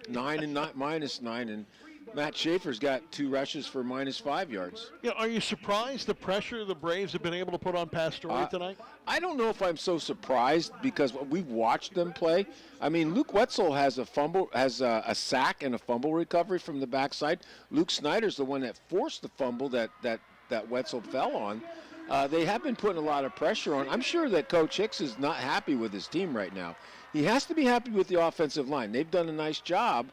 9 and minus 9, and Matt Schaefer's got 2 rushes for minus 5 yards. Are you surprised the pressure the Braves have been able to put on Pastore tonight? I don't know if I'm so surprised because we've watched them play. I mean, Luke Wetzel has a sack and a fumble recovery from the backside. Luke Snyder's the one that forced the fumble that Wetzel fell on. They have been putting a lot of pressure on. I'm sure that Coach Hicks is not happy with his team right now. He has to be happy with the offensive line. They've done a nice job,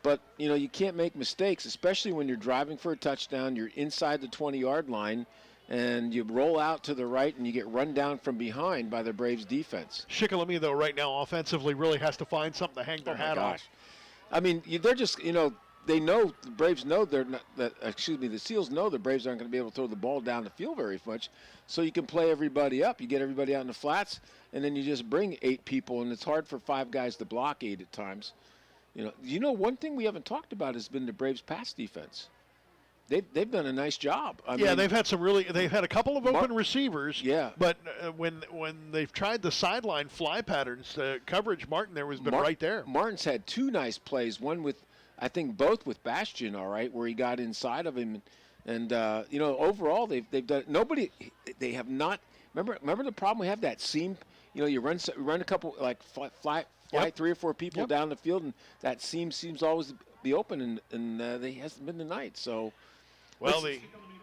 but you can't make mistakes, especially when you're driving for a touchdown. You're inside the 20-yard line, and you roll out to the right, and you get run down from behind by the Braves defense. Shikellamy, though, right now offensively really has to find something to hang their hat on. I mean, they're just they know the Braves know the Seals know the Braves aren't going to be able to throw the ball down the field very much, so you can play everybody up. You get everybody out in the flats, and then you just bring 8 people, and it's hard for 5 guys to block 8 at times. One thing we haven't talked about has been the Braves' pass defense. They've done a nice job. I mean, they've had a couple of open receivers. Yeah, but when they've tried the sideline fly patterns, coverage Martin there has been right there. Martin's had 2 nice plays. One with, I think, both with Bastian. All right, where he got inside of him, and overall they've done. They have not. Remember the problem we have, that seam. You run a couple fly 3 or 4 people down the field, and that seam seems always to be open, and they hasn't been tonight. So,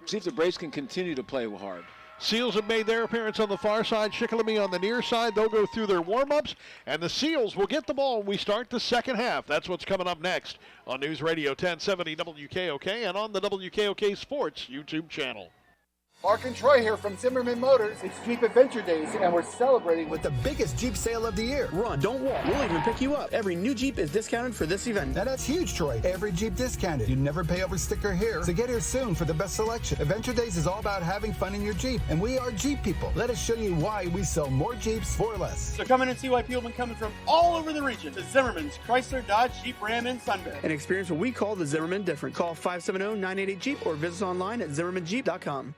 see if the Braves can continue to play hard. Seals have made their appearance on the far side. Shikellamy on the near side. They'll go through their warm-ups, and the Seals will get the ball when we start the second half. That's what's coming up next on News Radio 1070 WKOK and on the WKOK Sports YouTube channel. Mark and Troy here from Zimmerman Motors. It's Jeep Adventure Days, and we're celebrating with the biggest Jeep sale of the year. Run, don't walk. We'll even pick you up. Every new Jeep is discounted for this event. Now that's huge, Troy. Every Jeep discounted. You never pay over sticker here. So get here soon for the best selection. Adventure Days is all about having fun in your Jeep, and we are Jeep people. Let us show you why we sell more Jeeps for less. So come in and see why people have been coming from all over the region to Zimmerman's, Chrysler, Dodge, Jeep, Ram, and Sunbury. And experience what we call the Zimmerman different. Call 570-988-JEEP or visit us online at ZimmermanJeep.com.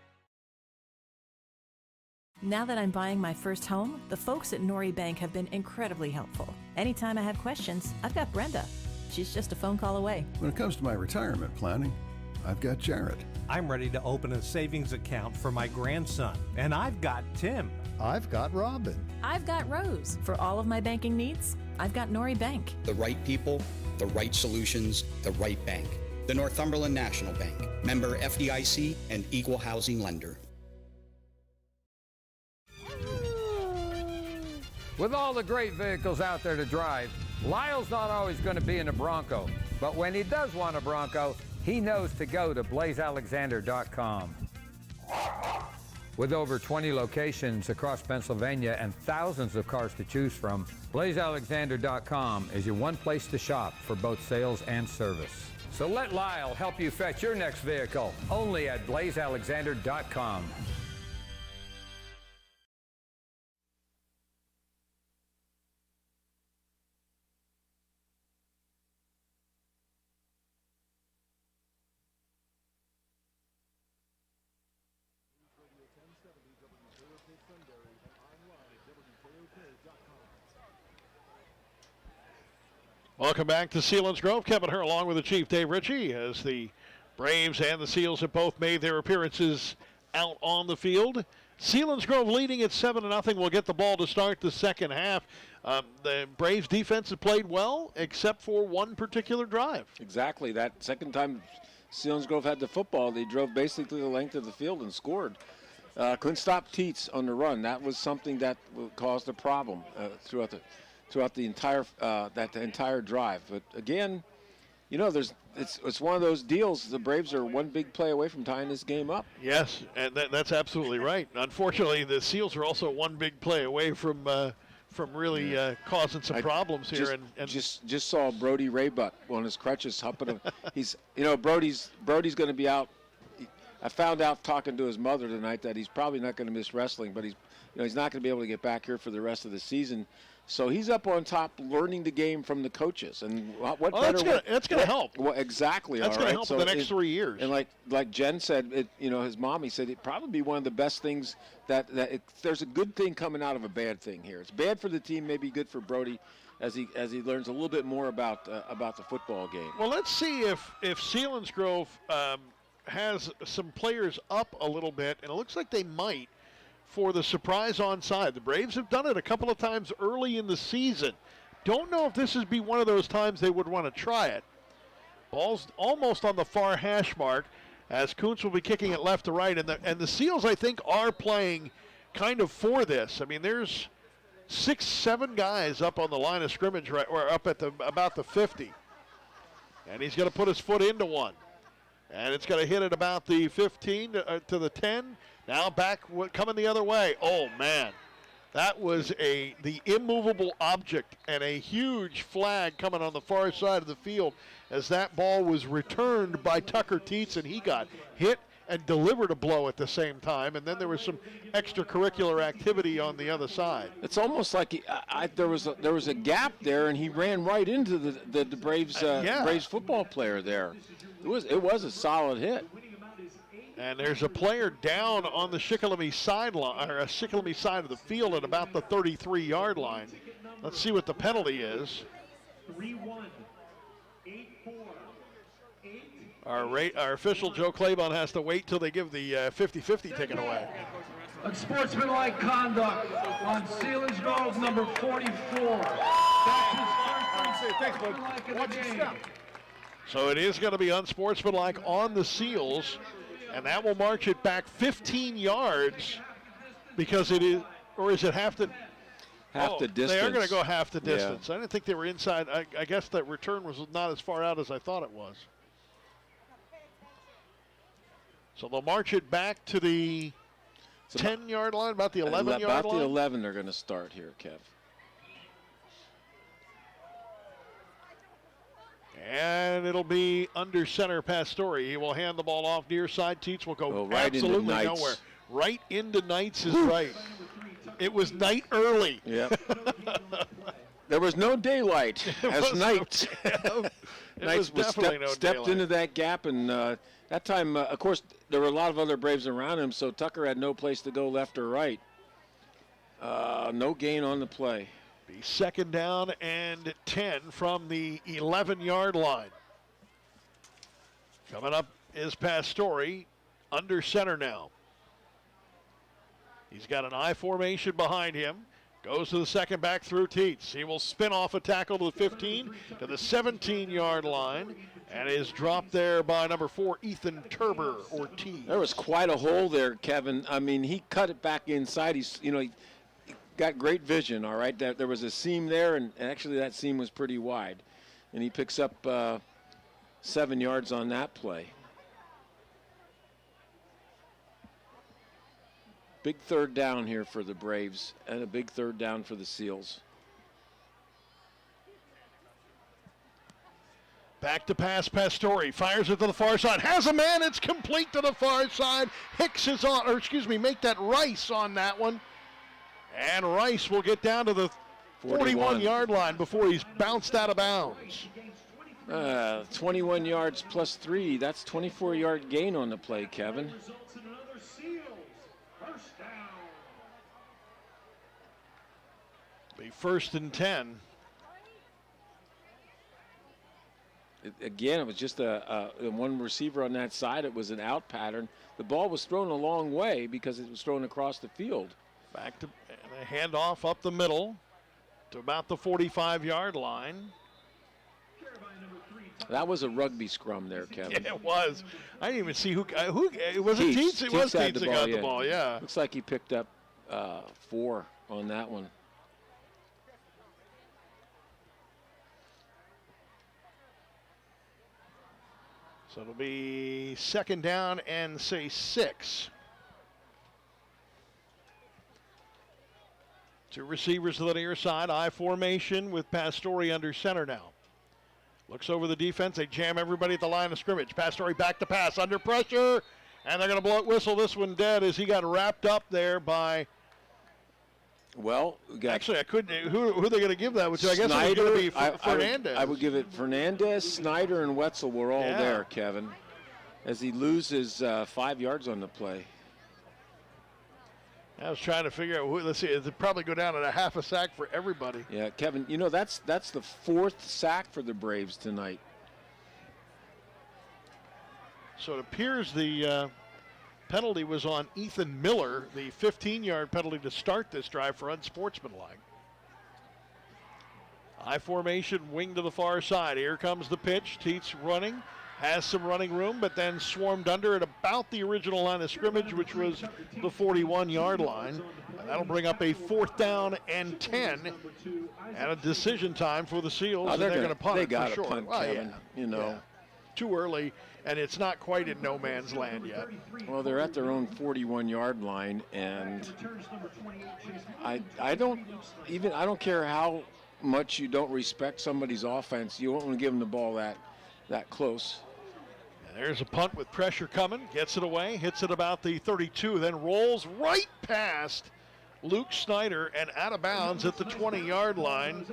Now that I'm buying my first home, the folks at Nori Bank have been incredibly helpful. Anytime I have questions, I've got Brenda. She's just a phone call away. When it comes to my retirement planning, I've got Jared. I'm ready to open a savings account for my grandson. And I've got Tim. I've got Robin. I've got Rose. For all of my banking needs, I've got Nori Bank. The right people, the right solutions, the right bank. The Northumberland National Bank. Member FDIC and equal housing lender. With all the great vehicles out there to drive, Lyle's not always going to be in a Bronco. But when he does want a Bronco, he knows to go to blazealexander.com. With over 20 locations across Pennsylvania and thousands of cars to choose from, BlazeAlexander.com is your one place to shop for both sales and service. So let Lyle help you fetch your next vehicle, only at BlazeAlexander.com. Welcome back to Selinsgrove. Kevin Herr along with the Chief Dave Ritchie as the Braves and the Seals have both made their appearances out on the field. Selinsgrove leading at 7-0. We'll get the ball to start the second half. The Braves defense has played well except for one particular drive. Exactly. That second time Selinsgrove had the football, they drove basically the length of the field and scored. Couldn't stop Teets on the run. That was something that caused a problem throughout the entire drive. But again, you know, it's one of those deals. The Braves are one big play away from tying this game up. Yes, and that's absolutely right. Unfortunately, the Seals are also one big play away from really causing some problems here. Just saw Brody Raybutt on his crutches helping him. Brody's going to be out. I found out talking to his mother tonight that he's probably not going to miss wrestling, but he's not going to be able to get back here for the rest of the season. So he's up on top learning the game from the coaches. And that's going to help. Well, exactly. That's going to help in the next 3 years. And like Jen said, his mom, he said it'd probably be one of the best things there's a good thing coming out of a bad thing here. It's bad for the team, maybe good for Brody as he learns a little bit more about the football game. Well, let's see if Selinsgrove has some players up a little bit, and it looks like they might, for the surprise onside. The Braves have done it a couple of times early in the season. Don't know if this would be one of those times they would want to try it. Ball's almost on the far hash mark as Kuntz will be kicking it left to right. And the Seals, I think, are playing kind of for this. I mean, there's 6-7 guys up on the line of scrimmage, right, or up at about the 50. And he's going to put his foot into one. And it's going to hit at about the 15 to the 10. Now back, coming the other way. Oh, man. That was the immovable object and a huge flag coming on the far side of the field as that ball was returned by Tucker Teets, and he got hit and delivered a blow at the same time. And then there was some extracurricular activity on the other side. It's almost like there was a gap there, and he ran right into the Braves Braves football player there. It was a solid hit. And there's a player down on the Shikellamy sideline, or a Shikellamy side of the field at about the 33-yard line. Let's see what the penalty is. 3-1, 8-4, Our official Joe Claiborne has to wait till they give the 50-50 ticket away. Unsportsmanlike conduct on Selinsgrove number 44. That's his first unsportsmanlike of the game. So it is going to be unsportsmanlike on the Seals, and that will march it back 15 yards because it is, or is it half the distance? They are going to go half the distance. Yeah. I didn't think they were inside. I guess that return was not as far out as I thought it was. So they'll march it back to the 10-yard line, about the 11-yard line? About the 11 they're going to start here, Kev. And it'll be under center Pastore. He will hand the ball off near side. Teets will go right absolutely nowhere. Right into Knights is right. It was night early. Yep. There was no daylight as Knights. Knights stepped into that gap, and that time, of course, there were a lot of other Braves around him, so Tucker had no place to go left or right. No gain on the play. Be second down and 10 from the 11-yard line. Coming up is Pastore, under center now. He's got an I formation behind him. Goes to the second back through Teets. He will spin off a tackle to the 15, to the 17-yard line, and is dropped there by number 4, Ethan Turber, Ortiz. There was quite a hole there, Kevin. I mean, he cut it back inside. He got great vision, all right. There was a seam there, and actually that seam was pretty wide. And he picks up 7 yards on that play. Big third down here for the Braves and a big third down for the Seals. Back to pass, Pastore fires it to the far side, has a man, it's complete to the far side. Hicks is on, or excuse me, make that Rice on that one. And Rice will get down to the 41-yard line before he's bounced out of bounds. 21 yards plus 3, that's 24-yard gain on the play, Kevin. Be 1st and 10. Again, it was just a one receiver on that side. It was an out pattern. The ball was thrown a long way because it was thrown across the field. Back to a handoff up the middle to about the 45-yard line. That was a rugby scrum there, Kevin. Yeah, it was. I didn't even see who was it. Teets? It was Teets that got the ball. Yeah. Looks like he picked up 4 on that one. So it'll be 2nd down and say 6. 2 receivers to the near side. I formation with Pastore under center now. Looks over the defense. They jam everybody at the line of scrimmage. Pastore back to pass under pressure. And they're going to blow it, whistle this one dead as he got wrapped up there by. Well, actually, I couldn't. Who are they going to give that? Which I guess is going to be Fernandez. I would give it Fernandez, Snyder, and Wetzel were all there, Kevin, as he loses 5 yards on the play. I was trying to figure out who. Let's see. It'd probably go down at a half a sack for everybody. Yeah, Kevin. You know that's the 4th sack for the Braves tonight. So it appears the penalty was on Ethan Miller, the 15-yard penalty to start this drive for unsportsmanlike. I formation, wing to the far side. Here comes the pitch. Teets running, has some running room, but then swarmed under at about the original line of scrimmage, which was the 41-yard line. And that'll bring up a 4th down and 10, and a decision time for the Seals. Oh, they're going to punt it for sure. Punt, Kevin, you know. Yeah. Too early, and it's not quite in no man's land yet. Well, they're at their own 41-yard line, and I don't care how much you don't respect somebody's offense. You won't want to give them the ball that close. And there's a punt with pressure coming. Gets it away, hits it about the 32, then rolls right past Luke Snyder and out of bounds at the 20-yard line.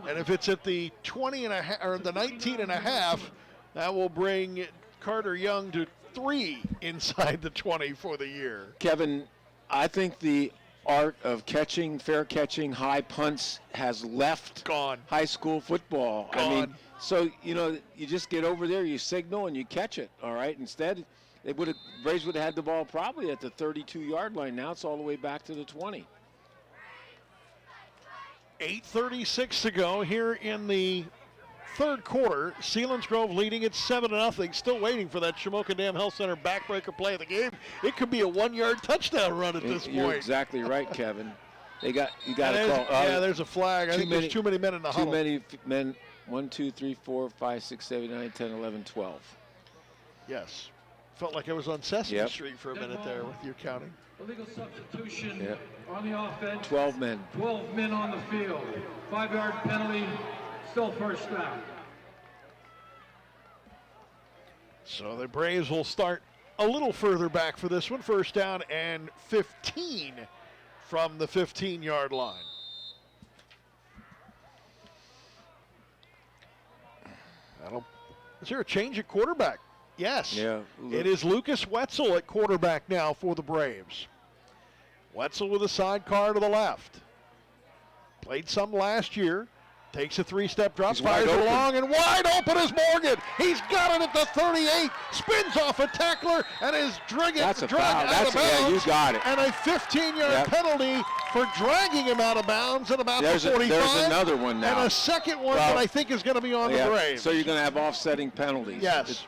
And if it's at the 20 and a half, or the 19 and a half, that will bring Carter Young to 3 inside the 20 for the year. Kevin, I think the art of catching, fair catching, high punts has left high school football. Gone. I mean, so, you know, you just get over there, you signal, and you catch it, all right? Instead, Braves would have had the ball probably at the 32-yard line. Now it's all the way back to the 20. 8:36 to go here in the third quarter. Selinsgrove leading at 7-0. Still waiting for that Shamokin Dam Health Center backbreaker play of the game. It could be a 1-yard touchdown run at this point. You're exactly right, Kevin. You got to call. There's a flag. I think there's too many men in the huddle. Too many men. 1, 2, 3, 4, 5, 6, 7, 8, 9, 10, 11, 12. Yes. Felt like I was on Sesame Street for a minute there with you counting. Illegal substitution on the offense. 12 men. 12 men on the field. 5-yard penalty. Still first down. So the Braves will start a little further back for this one. 1st down and 15 from the 15-yard line. Is there a change at quarterback? Yes. Yeah. It is Lucas Wetzel at quarterback now for the Braves. Wetzel with a sidecar to the left. Played some last year. Takes a 3-step drop, fires it along, and wide open is Morgan. He's got it at the 38, spins off a tackler, and is dragged out of bounds. Yeah, you got it. And a 15-yard penalty for dragging him out of bounds at about the 45. There's another one now. And a second one that I think is going to be on the Braves. So you're going to have offsetting penalties. Yes.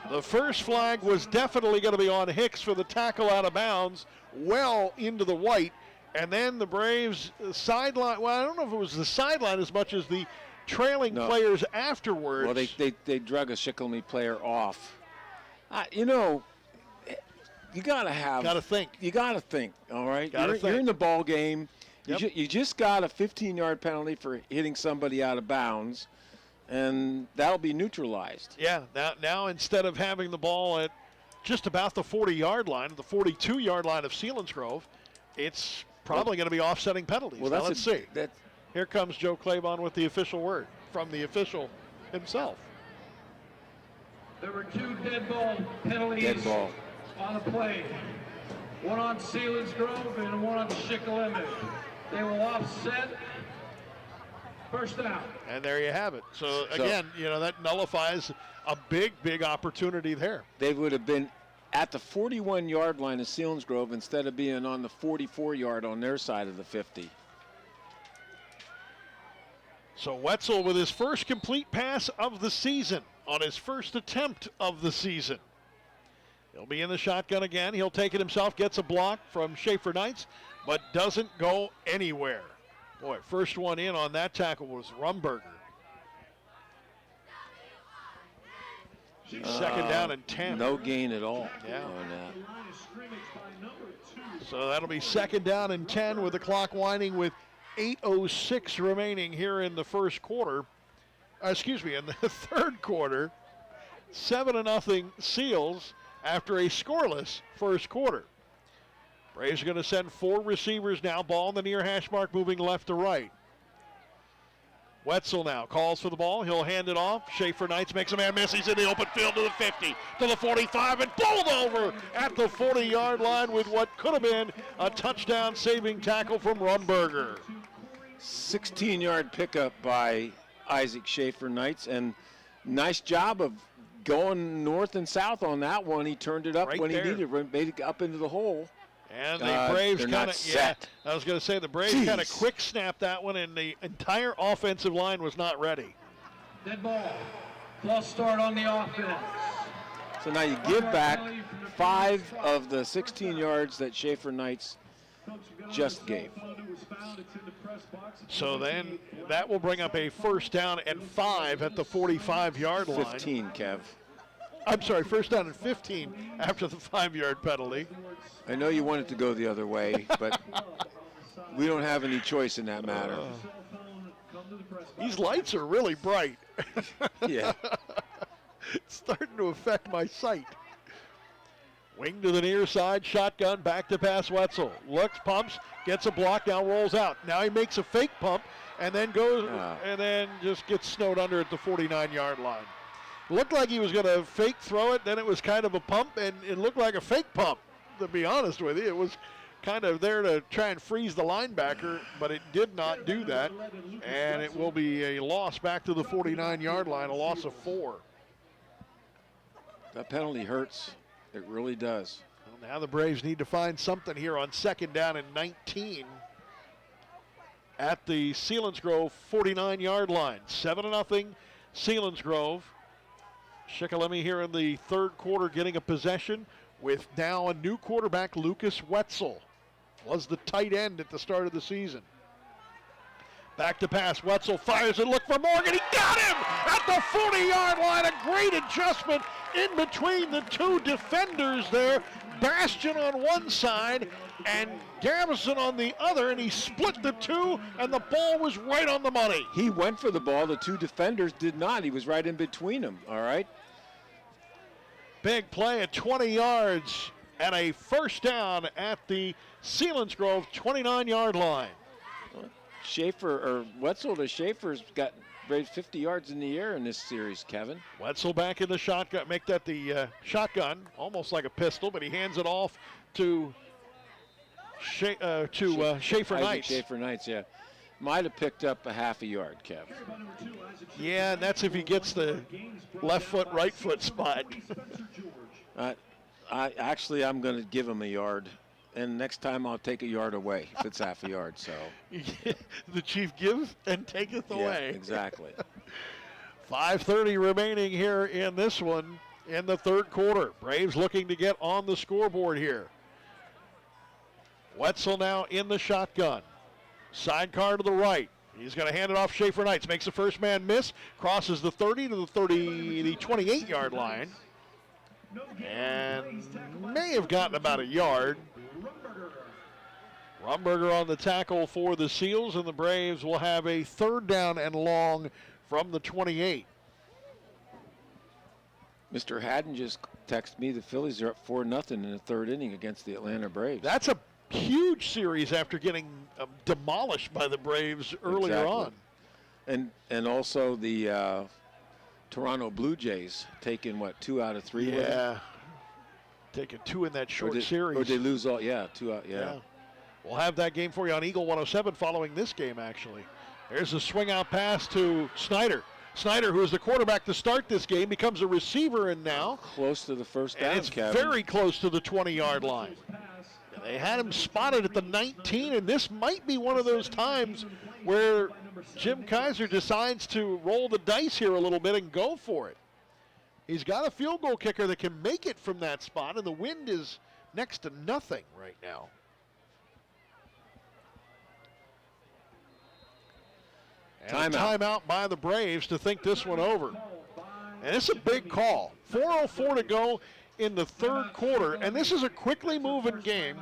The first flag was definitely going to be on Hicks for the tackle out of bounds, well into the white. And then the Braves sideline, well, I don't know if it was the sideline as much as the trailing players afterwards. Well, they drug a Shikellamy player off. You know, You got to have. Got to think. You got to think. All right. Gotta You're in the ball game. Yep. You just got a 15-yard penalty for hitting somebody out of bounds, and that'll be neutralized. Yeah. Now instead of having the ball at just about the 40-yard line, the 42-yard line of Selinsgrove, it's probably going to be offsetting penalties. Well, now let's see. That Here comes Joe Claybon with the official word from the official himself. There were 2 dead ball penalties dead ball. on the play. One on Selinsgrove and one on Shikellamy. They will offset. First down. And there you have it. So again, that nullifies a big opportunity there. They would have been at the 41-yard line of Selinsgrove instead of being on the 44-yard on their side of the 50. So Wetzel with his first complete pass of the season on his first attempt of the season. He'll be in the shotgun again. He'll take it himself, gets a block from Schaefer Knights, but doesn't go anywhere. Boy, first one in on that tackle was Rumberger. Second down and 10. No gain at all. Yeah. On that. So that'll be second down and 10 with the clock winding with 8:06 remaining here in the first quarter. In the third quarter. 7-0 Seals after a scoreless first quarter. Braves are going to send 4 receivers now. Ball in the near hash mark, moving left to right. Wetzel now calls for the ball. He'll hand it off. Schaefer Knights makes a man miss. He's in the open field to the 50, to the 45, and bowled over at the 40-yard line with what could have been a touchdown-saving tackle from Rumberger. 16-yard pickup by Isaac Schaefer Knights, and nice job of going north and south on that one. He turned it up Right when there. he needed it, made it up into the hole. And the Braves they're kind not of, yeah, set. I was going to say the Braves kind of quick snapped that one, and the entire offensive line was not ready. Dead ball. False start on the offense. So now you give back 5 of the 16 yards that Schaefer Knights just gave. So then that will bring up a first down and 5 at the 45-yard line. 15, Kev. I'm sorry, first down and 15 after the 5-yard penalty. I know you want it to go the other way, but we don't have any choice in that matter. These lights are really bright. Yeah. It's starting to affect my sight. Wing to the near side, shotgun, back to pass Wetzel. Looks, pumps, gets a block, now rolls out. Now he makes a fake pump and then goes and then just gets snowed under at the 49-yard line. Looked like he was going to fake throw it, then it was kind of a pump, and it looked like a fake pump, to be honest with you. It was kind of there to try and freeze the linebacker, but it did not do that, and it will be a loss back to the 49-yard line, a loss of 4. That penalty hurts. It really does. Well, now the Braves need to find something here on second down and 19 at the Selinsgrove 49-yard line. 7-0 Selinsgrove. Shikellamy here in the third quarter getting a possession with now a new quarterback, Lucas Wetzel. Was the tight end at the start of the season. Back to pass. Wetzel fires and look for Morgan. He got him at the 40-yard line. A great adjustment in between the 2 defenders there. Bastion on one side and Gamson on the other, and he split the 2, and the ball was right on the money. He went for the ball. The 2 defenders did not. He was right in between them, all right? Big play at 20 yards and a first down at the Selinsgrove 29-yard line. Wetzel to Schaefer's got raised 50 yards in the air in this series, Kevin. Wetzel back in the shotgun, make that the shotgun, almost like a pistol, but he hands it off to Schaefer Knights. Schaefer Knights, yeah. Might have picked up a half a yard, Kev. Yeah, and that's if he gets the left foot, right foot spot. I'm going to give him a yard. And next time I'll take a yard away if it's half a yard. So the chief gives and taketh away. Yeah, exactly. 5:30 remaining here in this one in the third quarter. Braves looking to get on the scoreboard here. Wetzel now in the shotgun. Sidecar to the right. He's going to hand it off Schaefer Knights. Makes the first man miss. Crosses the 30 to the 28-yard line. and may have gotten about a yard. Rumberger on the tackle for the Seals, and the Braves will have a 3rd down and long from the 28. Mr. Haddon just texted me the Phillies are up 4-0 in the 3rd inning against the Atlanta Braves. That's a huge series after getting demolished by the Braves earlier on. And also the Toronto Blue Jays taking, 2 out of 3? Yeah. Taking 2 in that short series. Or they lose all, 2 out, yeah. We'll have that game for you on Eagle 107 following this game, actually. There's a swing out pass to Snyder. Snyder, who is the quarterback to start this game, becomes a receiver and now. Close to the first down, and it's very close to the 20-yard line. They had him spotted at the 19, and this might be one of those times where Jim Kaiser decides to roll the dice here a little bit and go for it. He's got a field goal kicker that can make it from that spot, and the wind is next to nothing right now. And timeout by the Braves to think this one over. And it's a big call. 4:04 to go in the 3rd quarter, and this is a quickly moving game.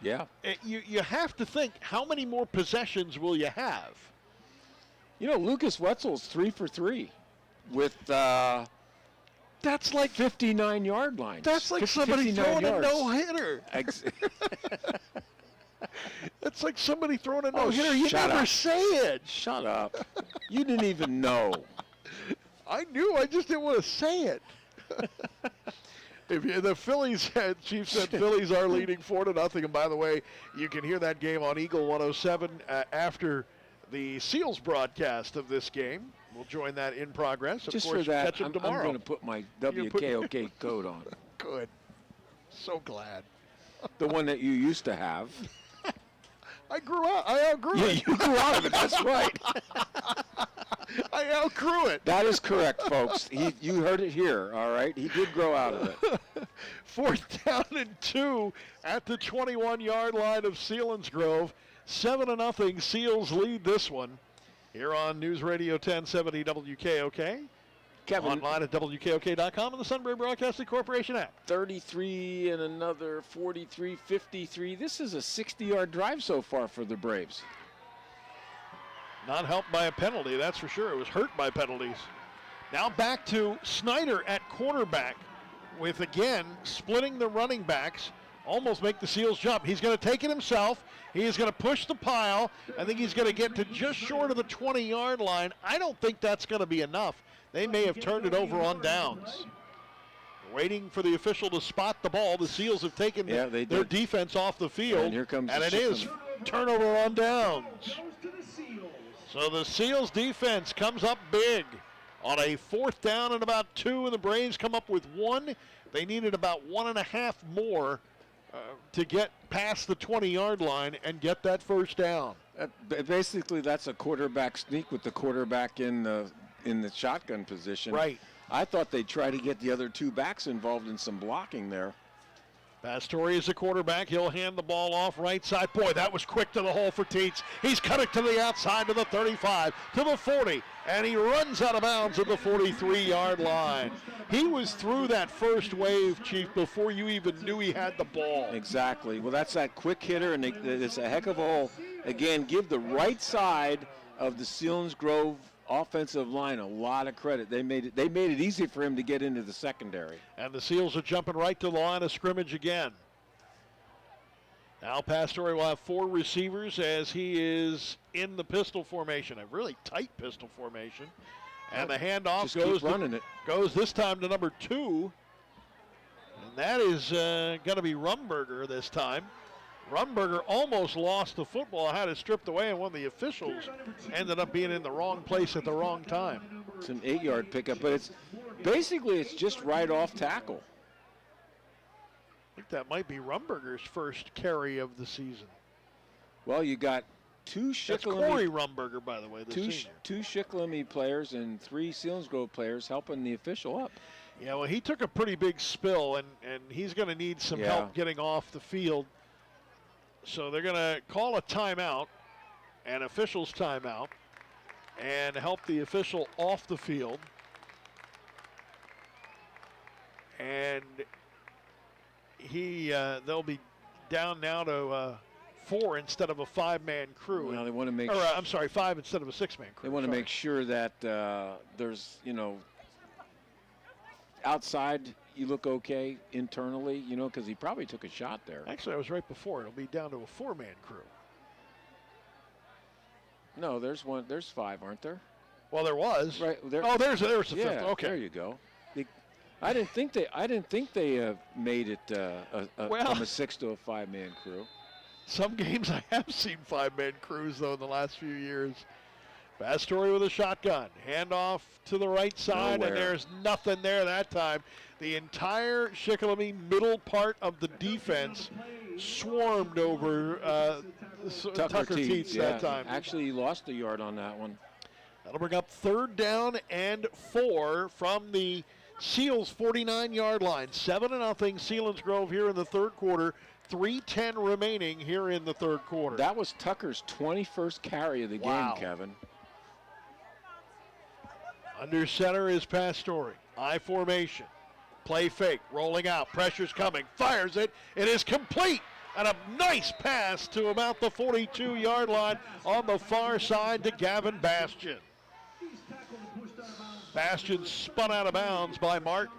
Yeah. You have to think, how many more possessions will you have? Lucas Wetzel's 3 for 3 with that's like 59-yard line. That's like somebody throwing a no-hitter. That's like somebody throwing a no-hitter. You never say it. Shut up. You didn't even know. I knew. I just didn't want to say it. The Phillies, Chief said Phillies are leading 4-0. And by the way, you can hear that game on Eagle 107 after the Seals broadcast of this game. We'll join that in progress. Just of course, for that, catch them tomorrow. I'm going to put my WKOK coat on. Good. So glad. The one that you used to have. I outgrew it. You grew out of it. That's right. I outgrew it. That is correct, folks. You heard it here, all right? He did grow out of it. 4th down and 2 at the 21-yard line of Selinsgrove. 7-0. Seals lead this one here on News Radio 1070 WKOK. Kevin. Online at WKOK.com and the Sunbury Broadcasting Corporation app. 33 and another 43, 53. This is a 60-yard drive so far for the Braves. Not helped by a penalty, that's for sure. It was hurt by penalties. Now back to Snyder at cornerback with, again, splitting the running backs. Almost make the Seals jump. He's going to take it himself. He is going to push the pile. I think he's going to get to just short of the 20-yard line. I don't think that's going to be enough. They may have turned it over on downs. Waiting for the official to spot the ball. The Seals have taken their defense off the field. And here comes it is turnover on downs. So the Seals defense comes up big on a 4th down and about 2, and the Braves come up with 1. They needed about 1.5 more to get past the 20-yard line and get that 1st down. Basically, that's a quarterback sneak with the quarterback in the shotgun position. Right. I thought they'd try to get the other 2 backs involved in some blocking there. Pastore is the quarterback. He'll hand the ball off right side. Boy, that was quick to the hole for Teets. He's cut it to the outside to the 35, to the 40, and he runs out of bounds at the 43-yard line. He was through that first wave, Chief, before you even knew he had the ball. Exactly. Well, that's that quick hitter, and it's a heck of a hole. Again, give the right side of the Selinsgrove offensive line a lot of credit. They made it easy for him to get into the secondary. And the Seals are jumping right to the line of scrimmage again. Now Pastore will have 4 receivers as he is in the pistol formation, a really tight pistol formation. And the handoff goes this time to number 2. And that is going to be Rumberger this time. Rumberger almost lost the football, had it stripped away, and one of the officials ended up being in the wrong place at the wrong time. It's an 8-yard pickup, but it's just right off tackle. I think that might be Rumberger's first carry of the season. Well, you got 2 Shikellamy. That's Corey Rumberger, by the way, the senior. 2 Shikellamy players and 3 Selinsgrove players helping the official up. Yeah, well, he took a pretty big spill, and he's going to need some help getting off the field. So they're going to call a timeout, an official's timeout, and help the official off the field. And they'll be down now to 4 instead of a 5-man crew. Well, they want to make. I'm sorry, 5 instead of a 6-man crew. They want to make sure that there's, outside you look okay internally, because he probably took a shot there. Actually, I was right before. It'll be down to a 4-man crew. No, there's 5, aren't there? Well, there was. Right. There's the fifth. Yeah, Okay. there you go. I didn't think they made it from a 6 to a 5-man crew. Some games I have seen 5-man crews, though, in the last few years. Pastore with a shotgun. Handoff to the right side, Nowhere. and there's nothing there that time. The entire Shikellamy middle part of the defense swarmed over Tucker Teets that time. Actually, he lost a yard on that one. That'll bring up 3rd down and 4 from the Seals 49-yard line. 7-0 Selinsgrove here in the third quarter. 3:10 remaining here in the third quarter. That was Tucker's 21st carry of the game, Kevin. Under center is Pastore. I formation. Play fake. Rolling out. Pressure's coming. Fires it. It is complete. And a nice pass to about the 42-yard line on the far side to Gavin Bastian. Bastian spun out of bounds by Martin.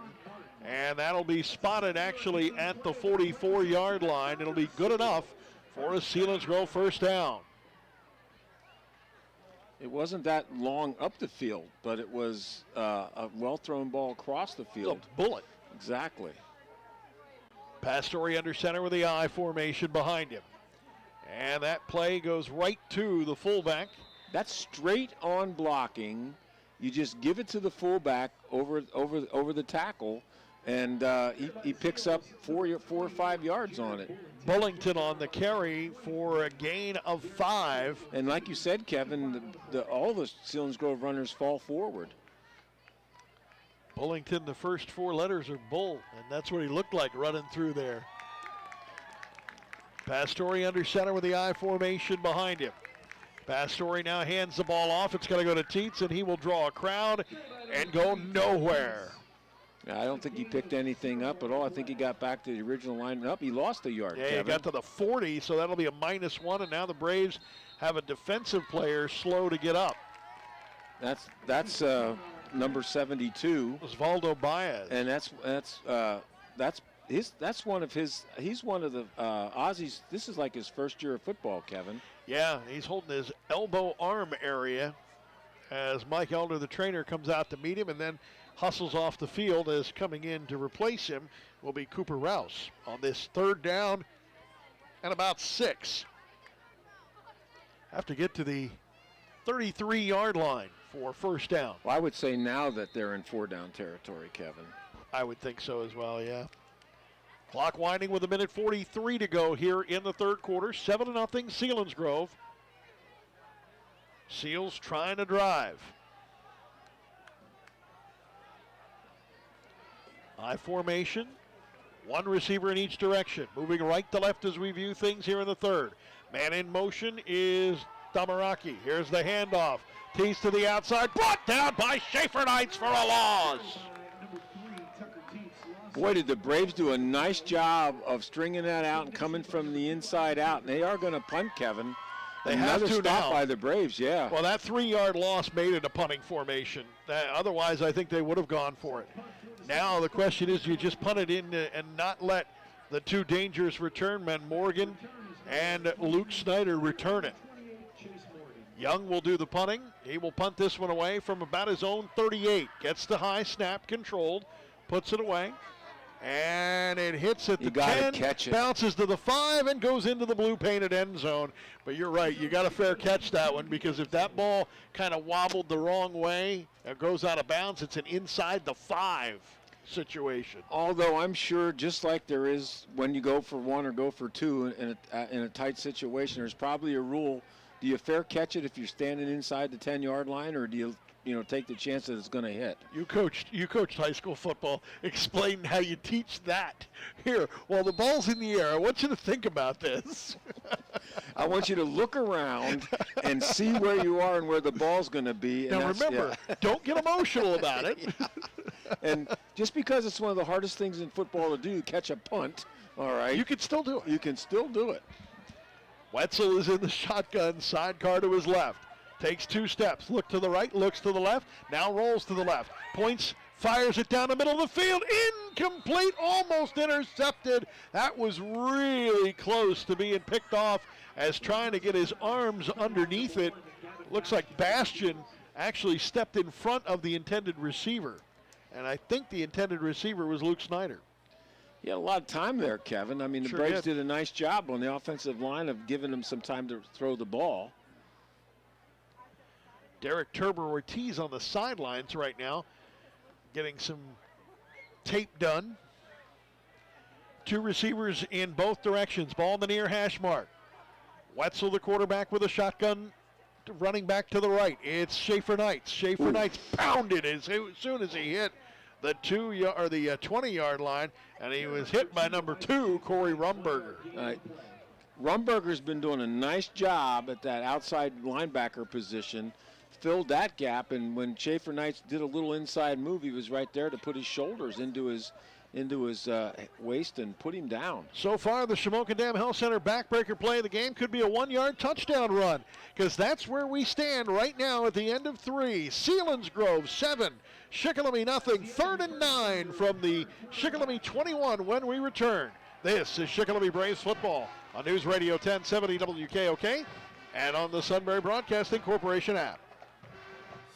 And that'll be spotted actually at the 44-yard line. It'll be good enough for a Selinsgrove first down. It wasn't that long up the field, but it was a well-thrown ball across the field. A bullet. Exactly. Pastore under center with the I formation behind him. And that play goes right to the fullback. That's straight on blocking. You just give it to the fullback over the tackle, and he picks up 4 or 5 yards on it. Bullington on the carry for a gain of 5. And like you said, Kevin, all the Selinsgrove runners fall forward. Bullington, the first 4 letters are Bull, and that's what he looked like running through there. Pastore under center with the I formation behind him. Pastore now hands the ball off. It's going to go to Teets, and he will draw a crowd and go nowhere. I don't think he picked anything up at all. I think he got back to the original line. Up, he lost a yard. Yeah, Kevin. he got to the 40, so that'll be a -1, and now the Braves have a defensive player slow to get up. That's number 72, Osvaldo Baez, and that's one of his. He's one of the Aussies. This is like his first year of football, Kevin. Yeah, he's holding his elbow arm area as Mike Elder, the trainer, comes out to meet him, and then hustles off the field as coming in to replace him will be Cooper Rouse on this 3rd down and about 6. Have to get to the 33-yard line for first down. Well, I would say now that they're in 4-down territory, Kevin. I would think so as well, yeah. Clock winding with 1:43 to go here in the third quarter. 7-0 Selinsgrove. Seals trying to drive. I formation, 1 receiver in each direction. Moving right to left as we view things here in the third. Man in motion is Damaraki. Here's the handoff. Tees to the outside, brought down by Schaefer Knights for a loss. Boy, did the Braves do a nice job of stringing that out and coming from the inside out. And they are going to punt, Kevin. They Another have to stop now by the Braves, yeah. Well, that 3-yard loss made it a punting formation. Otherwise, I think they would have gone for it. Now the question is, you just punt it in and not let the 2 dangerous return men, Morgan and Luke Snyder, return it. Young will do the punting. He will punt this one away from about his own 38. Gets the high snap controlled, puts it away, and it hits at the 10, catch it. Bounces to the 5, and goes into the blue painted end zone. But you're right, you got to fair catch that one, because if that ball kind of wobbled the wrong way, it goes out of bounds, it's an inside the 5 situation. Although I'm sure, just like there is when you go for 1 or go for 2 in a tight situation, there's probably a rule. Do you fair catch it if you're standing inside the 10-yard line, or do you take the chance that it's going to hit? You coached high school football. Explain how you teach that. Here, while the ball's in the air, I want you to think about this. I want you to look around and see where you are and where the ball's going to be. Now remember, don't get emotional about it. And just because it's one of the hardest things in football to do, catch a punt, all right. You can still do it. You can still do it. Wetzel is in the shotgun, sidecar to his left. Takes 2 steps, look to the right, looks to the left, now rolls to the left. Points, fires it down the middle of the field. Incomplete, almost intercepted. That was really close to being picked off as trying to get his arms underneath it. Looks like Bastian actually stepped in front of the intended receiver. And I think the intended receiver was Luke Snyder. He had a lot of time there, Kevin. I mean, the Braves did a nice job on the offensive line of giving him some time to throw the ball. Derek Turber-Ortiz on the sidelines right now, getting some tape done. 2 receivers in both directions. Ball in the near hash mark. Wetzel, the quarterback, with a shotgun, running back to the right. It's Schaefer Knights. Schaefer Knights pounded as soon as he hit the 20-yard line, and he was hit by number 2, Corey Rumberger. Rumberger's been doing a nice job at that outside linebacker position, filled that gap, and when Schaefer Knights did a little inside move, he was right there to put his shoulders into his waist and put him down. So far, the Shamokin Dam Health Center backbreaker play of the game could be a 1-yard touchdown run, because that's where we stand right now at the end of 3. Selinsgrove 7, Shikellamy nothing. 3rd and 9 from the Shikellamy 21 when we return. This is Shikellamy Braves football on News Radio 1070 WKOK and on the Sunbury Broadcasting Corporation app.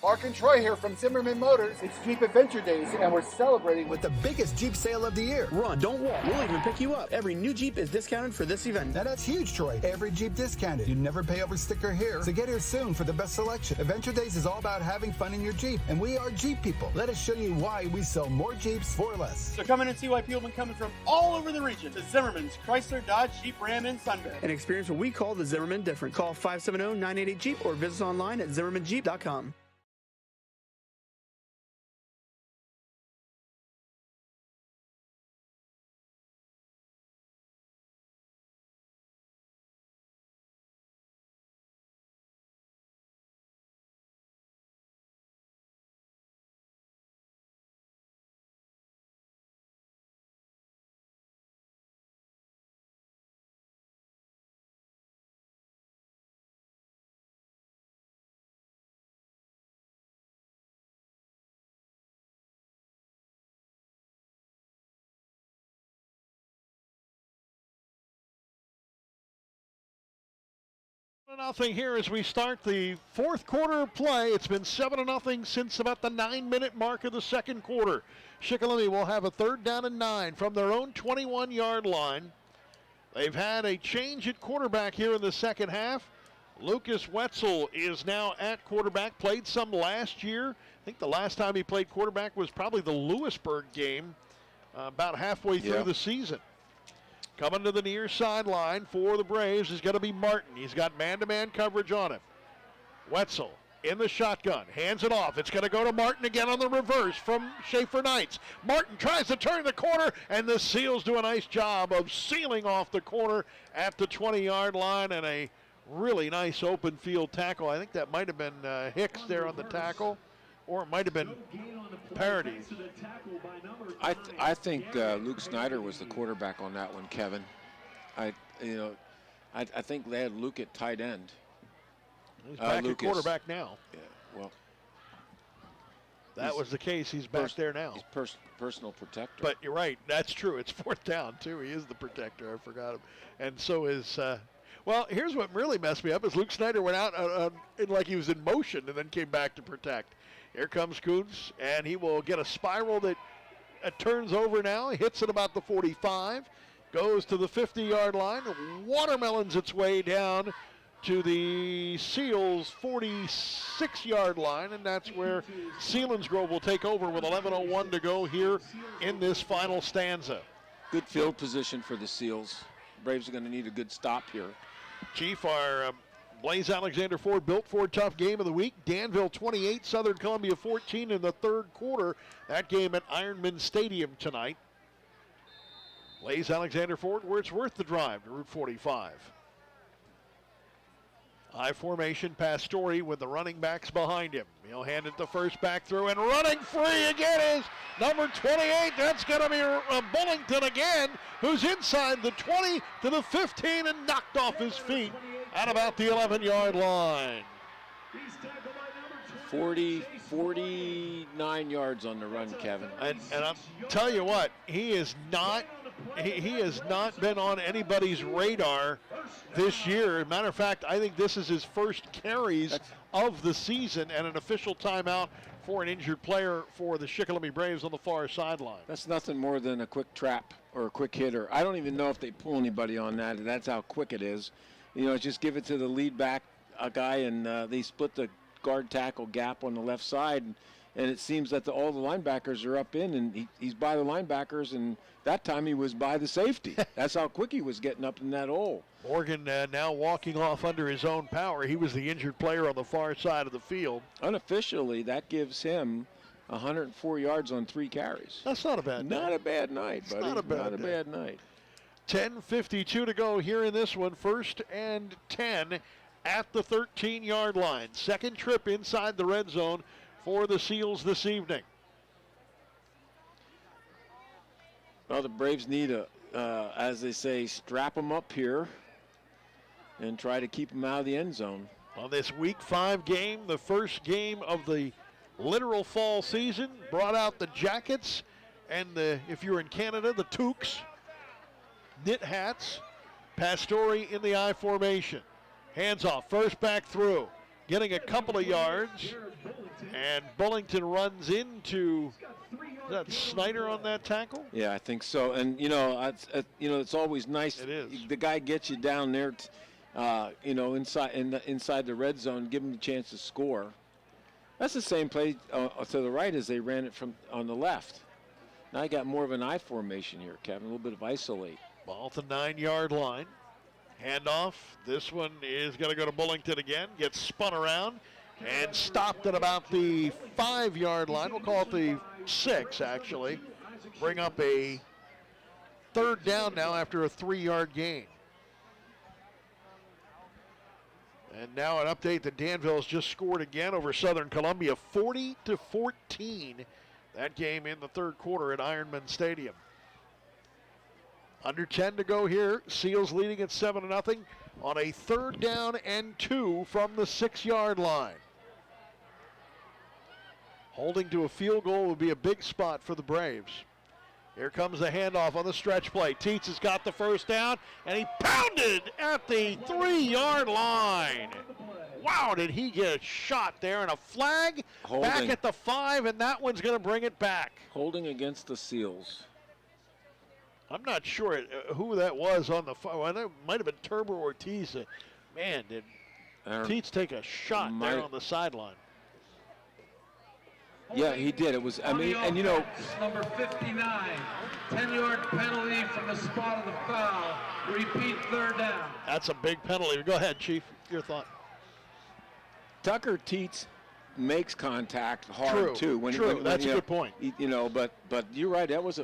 Mark and Troy here from Zimmerman Motors. It's Jeep Adventure Days, and we're celebrating with the biggest Jeep sale of the year. Run, don't walk. We'll even pick you up. Every new Jeep is discounted for this event. Now that's huge, Troy. Every Jeep discounted. You never pay over sticker here. So get here soon for the best selection. Adventure Days is all about having fun in your Jeep, and we are Jeep people. Let us show you why we sell more Jeeps for less. So come in and see why people have been coming from all over the region to Zimmerman's Chrysler, Dodge, Jeep, Ram, and Sunbury. And experience what we call the Zimmerman different. Call 570-988-JEEP or visit us online at ZimmermanJeep.com. Nothing here as we start the 4th quarter of play. It's been 7-0 since about the 9-minute mark of the 2nd quarter. Shikellamy will have a 3rd down and 9 from their own 21-yard line. They've had a change at quarterback here in the 2nd half. Lucas Wetzel is now at quarterback, played some last year. I think the last time he played quarterback was probably the Lewisburg game about halfway through the season. Coming to the near sideline for the Braves is going to be Martin. He's got man-to-man coverage on him. Wetzel in the shotgun, hands it off. It's going to go to Martin again on the reverse from Schaefer Knights. Martin tries to turn the corner, and the Seals do a nice job of sealing off the corner at the 20-yard line, and a really nice open field tackle. I think that might have been Hicks there on the tackle, or it might have been Parody. I think Luke Snyder was the quarterback on that one, Kevin. I think they had Luke at tight end. He's back at quarterback now. Yeah, well, that was the case. He's back there now. He's personal protector. But you're right. That's true. It's 4th down, too. He is the protector. I forgot him. And so is, well, here's what really messed me up is Luke Snyder went out like he was in motion and then came back to protect. Here comes Kuntz, and he will get a spiral that turns over now. He hits at about the 45, goes to the 50-yard line, watermelons its way down to the Seals 46-yard line, and that's where Selinsgrove will take over with 11:01 to go here in this final stanza. Good field position for the Seals. Braves are going to need a good stop here. Chief, our Blaze Alexander Ford Built Ford Tough Game of the Week. Danville 28, Southern Columbia 14 in the 3rd quarter. That game at Ironman Stadium tonight. Blaze Alexander Ford, where it's worth the drive to Route 45. I formation, Pastore with the running backs behind him. He'll hand it the first back through, and running free again is number 28. That's going to be Bullington again, who's inside the 20 to the 15 and knocked off his feet at about the 11-yard line. 49 yards on the run, Kevin. And I'll tell you what, he has not been on anybody's radar this year. As a matter of fact, I think this is his first carries of the season and an official timeout for an injured player for the Shikellamy Braves on the far sideline. That's nothing more than a quick trap or a quick hitter. I don't even know if they pull anybody on that. That's how quick it is. You know, just give it to the lead back guy, and they split the guard tackle gap on the left side, and it seems that all the linebackers are up in, and he's by the linebackers, and that time he was by the safety. That's how quick he was getting up in that hole. Morgan now walking off under his own power. He was the injured player on the far side of the field. Unofficially, that gives him 104 yards on 3 carries. That's not a bad night. Not a bad night, buddy. Not a bad night. 10:52 to go here in this one. 1st and 10 at the 13-yard line. Second trip inside the red zone for the Seals this evening. Well, the Braves need as they say, strap them up here and try to keep them out of the end zone. On this Week 5 game, the first game of the literal fall season, brought out the jackets and if you're in Canada, the toques, knit hats. Pastore in the I formation. Hands off, first back through, getting a couple of yards, and Bullington runs into, is that Snyder on that tackle? Yeah, I think so. And it's always nice. It is. The guy gets you down there, inside the red zone, give him the chance to score. That's the same play to the right as they ran it from on the left. Now I got more of an I formation here, Kevin. A little bit of isolate. Ball at the 9-yard line. Handoff. This one is going to go to Bullington again. Gets spun around and stopped at about the 5-yard line. We'll call it the 6, actually. Bring up a third down now after a 3-yard gain. And now an update that Danville's just scored again over Southern Columbia, 40-14. That game in the third quarter at Ironman Stadium. Under 10 to go here. Seals leading at 7-0 on a 3rd down and 2 from the 6-yard line. Holding to a field goal would be a big spot for the Braves. Here comes the handoff on the stretch play. Teets has got the first down, and he pounded at the 3-yard line. Wow, did he get a shot there, and a flag back at the 5, and that one's going to bring it back. Holding against the Seals. I'm not sure who that was on the far. Well, that might have been Turbo Ortiz. Man, did Teets take a shot there on the sideline? Yeah, he did. It was, Number 59, 10-yard penalty from the spot of the foul. Repeat, 3rd down. That's a big penalty. Go ahead, Chief. Your thought. Tucker Teets makes contact hard too. That's a good point. But you're right. That was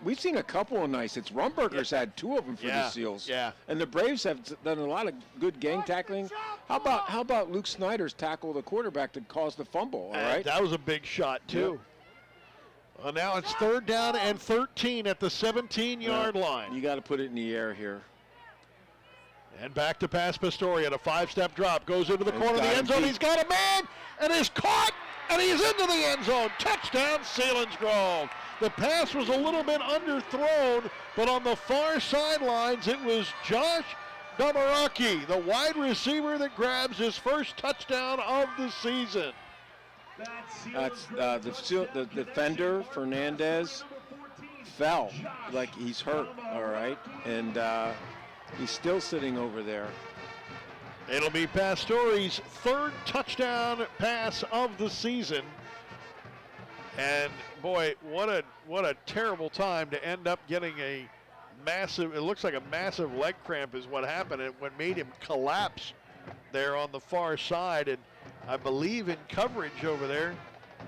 we've seen a couple of nice hits. Rumberger's had 2 of them for the Seals. Yeah. And the Braves have done a lot of good gang tackling. How about Luke Snyder's tackle the quarterback to cause the fumble? All right. That was a big shot too. Yep. Well, now it's 3rd down and 13 at the 17-yard line. You got to put it in the air here. And back to pass Pastore at a 5-step drop. Goes into the corner of the end zone. He's got a man and is caught, and he's into the end zone. Touchdown, Selinsgrove. The pass was a little bit underthrown, but on the far sidelines, it was Josh Damaraki, the wide receiver, that grabs his first touchdown of the season. That's the defender, Fernandez, fell like he's hurt, all right, and he's still sitting over there. It'll be Pastore's 3rd touchdown pass of the season. And boy, what a terrible time to end up getting a massive, it looks like a massive leg cramp is what happened, and what made him collapse there on the far side. And I believe in coverage over there,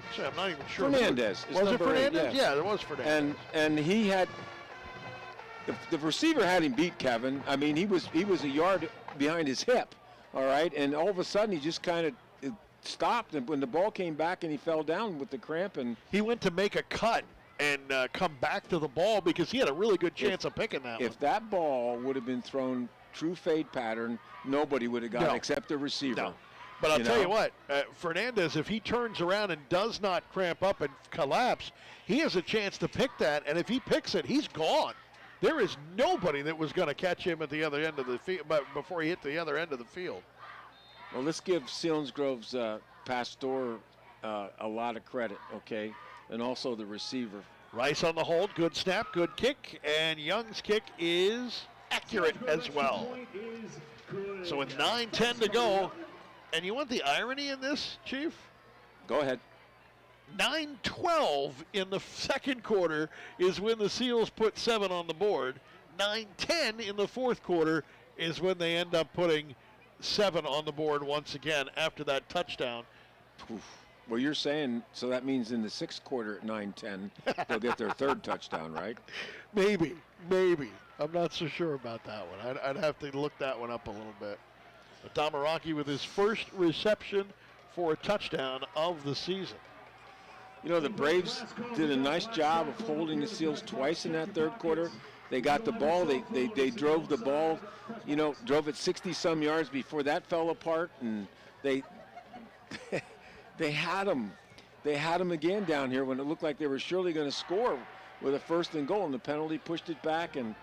actually, I'm not even sure. Fernandez. Was it Fernandez? 8, yeah, it was Fernandez. And he had, the receiver had him beat, Kevin. I mean, he was a yard behind his hip, all right? And all of a sudden, he just kind of stopped, and when the ball came back and he fell down with the cramp, and he went to make a cut and come back to the ball because he had a really good chance of picking that one. If that ball would have been thrown true fade pattern, nobody would have got it except the receiver. No. But I'll tell you what, Fernandez, if he turns around and does not cramp up and collapse, he has a chance to pick that, and if he picks it, he's gone. There is nobody that was going to catch him at the other end of the field before he hit the other end of the field. Well, let's give Selinsgrove's Pastor a lot of credit, okay, and also the receiver. Rice on the hold, good snap, good kick, and Young's kick is accurate as well. So with 9:10 to go, and you want the irony in this, Chief? Go ahead. 9:12 in the second quarter is when the Seals put 7 on the board. 9:10 in the fourth quarter is when they end up putting 7 on the board once again after that touchdown. Oof. Well, you're saying, so that means in the sixth quarter at 9:10, they'll get their third touchdown, right? Maybe. I'm not so sure about that one. I'd have to look that one up a little bit. But Damaraki with his first reception for a touchdown of the season. You know, the Braves did a nice job of holding the Seals twice in that third quarter. They got the ball. They drove the ball, drove it 60-some yards before that fell apart, and they had them. They had them again down here when it looked like they were surely going to score with a 1st and goal, and the penalty pushed it back. And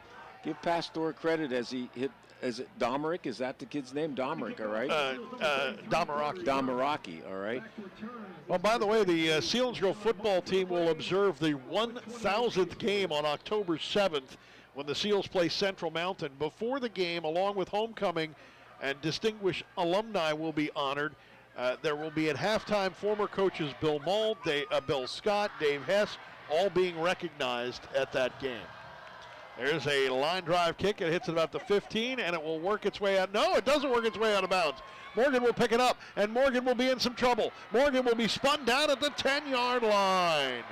give Pastor credit as he hit. Is it Domerick? Is that the kid's name? Domerick, all right? Damaraki. Damaraki, all right. Well, by the way, the Selinsgrove football team will observe the 1,000th game on October 7th when the Seals play Central Mountain. Before the game, along with homecoming and distinguished alumni will be honored. There will be at halftime former coaches Bill Mull, Bill Scott, Dave Hess, all being recognized at that game. There's a line drive kick. It hits at about the 15, and it will work its way out. No, it doesn't work its way out of bounds. Morgan will pick it up, and Morgan will be in some trouble. Morgan will be spun down at the 10-yard line.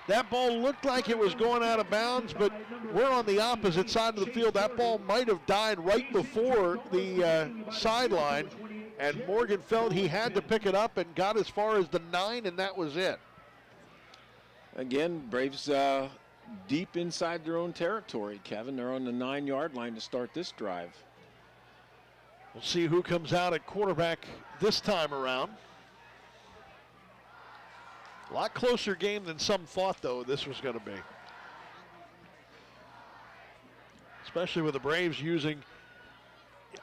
That ball looked like it was going out of bounds, but we're on the opposite side of the field. That ball might have died right before the sideline, and Morgan felt he had to pick it up and got as far as the 9, and that was it. Again, Braves deep inside their own territory, Kevin. They're on the 9-yard line to start this drive. We'll see who comes out at quarterback this time around. A lot closer game than some thought, though, this was going to be. Especially with the Braves using,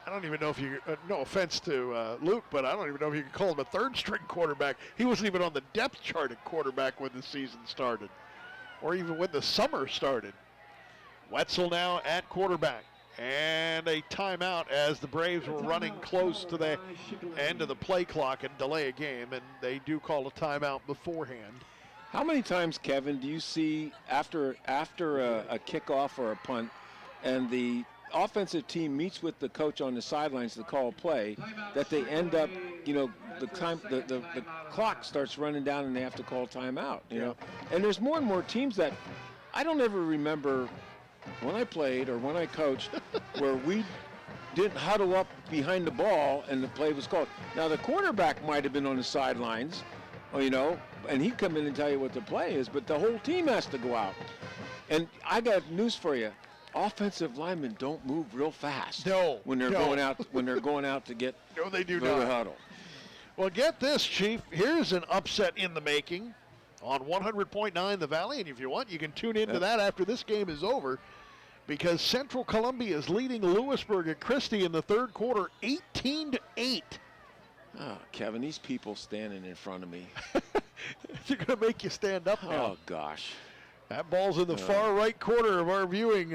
I don't even know if you, no offense to Luke, but I don't even know if you can call him a third-string quarterback. He wasn't even on the depth chart at quarterback when the season started, or even when the summer started. Wetzel now at quarterback. And a timeout as the Braves were running close to the end of the play clock and delay a game, and they do call a timeout beforehand. How many times, Kevin, do you see after a kickoff or a punt and the offensive team meets with the coach on the sidelines to call a play, that they end up, the clock starts running down and they have to call timeout, you know? And there's more and more teams that I don't ever remember when I played or when I coached where we didn't huddle up behind the ball and the play was called. Now, the quarterback might have been on the sidelines, and he'd come in and tell you what the play is, but the whole team has to go out. And I got news for you. Offensive linemen don't move real fast. When they're going out to get they do the not. huddle. Well, get this, Chief. Here's an upset in the making on 100.9 The Valley, and if you want, you can tune into that after this game is over, because Central Columbia is leading Lewisburg at Christie in the third quarter, 18-8. Oh, Kevin, these people standing in front of me. They're going to make you stand up now. Oh, gosh. That ball's in the far right corner of our viewing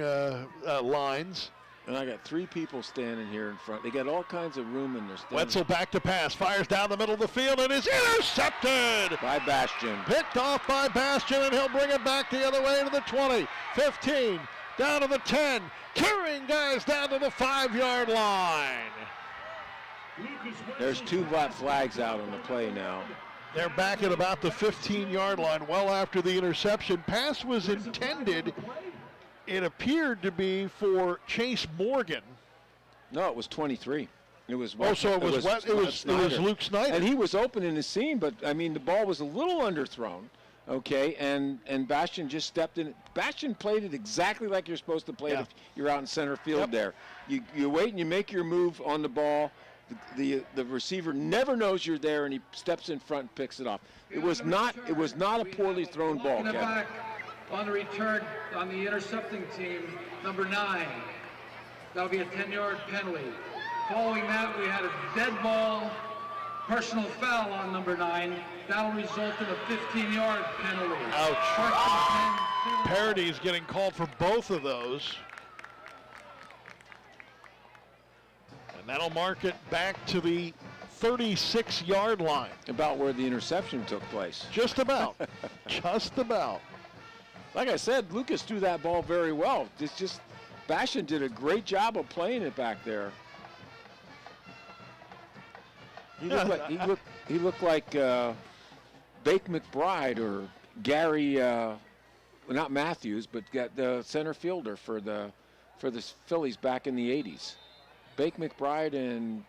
lines. And I got 3 people standing here in front. They got all kinds of room in their standing. Wetzel back to pass, fires down the middle of the field, and is intercepted! By Bastian. Picked off by Bastian, and he'll bring it back the other way to the 20, 15, down to the 10, carrying guys down to the 5-yard line. There's 2 flags out on the play now. They're back at about the 15-yard line, well after the interception. Pass was intended, it appeared to be for Chase Morgan. No, it was 23. It was. It was Luke Snyder, and he was open in the seam, but I mean the ball was a little underthrown. Okay, and Bastian just stepped in. Bastian played it exactly like you're supposed to play it if you're out in center field there. You wait and you make your move on the ball. The receiver never knows you're there, and he steps in front and picks it off. It was not a poorly thrown ball, Kevin. Back on the return on the intercepting team, number 9. That'll be a 10-yard penalty. Following that, we had a dead ball, personal foul on number 9. That'll result in a 15-yard penalty. Ouch. Parody is getting called for both of those. And that'll mark it back to the 36-yard line. About where the interception took place. Just about. Just about. Like I said, Lucas threw that ball very well. It's just Bastian did a great job of playing it back there. He looked like Bake McBride or Gary, not Matthews, but got the center fielder for the Phillies back in the 80s. Bake McBride and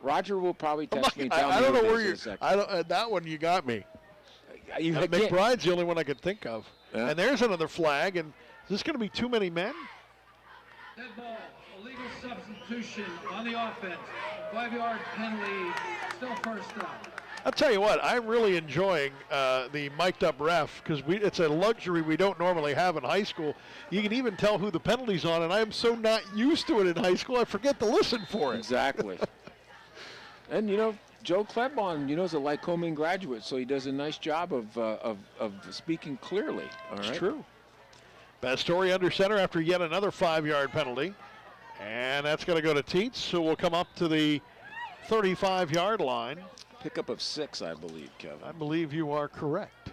Roger will probably text me. I don't know where you're. That one you got me. McBride's the only one I could think of. Yeah. And there's another flag. And is this going to be too many men? Dead ball, illegal substitution on the offense. 5-yard penalty, still first down. I'll tell you what, I'm really enjoying the mic'd up ref because it's a luxury we don't normally have in high school. You can even tell who the penalty's on, and I am so not used to it in high school, I forget to listen for it. Exactly. And, Joe Klebon, is a Lycoming graduate, so he does a nice job of speaking clearly. All right. It's true. Pastore under center after yet another 5-yard penalty. And that's going to go to Tietz, who will come up to the 35-yard line. Pickup of 6, I believe, Kevin. I believe you are correct.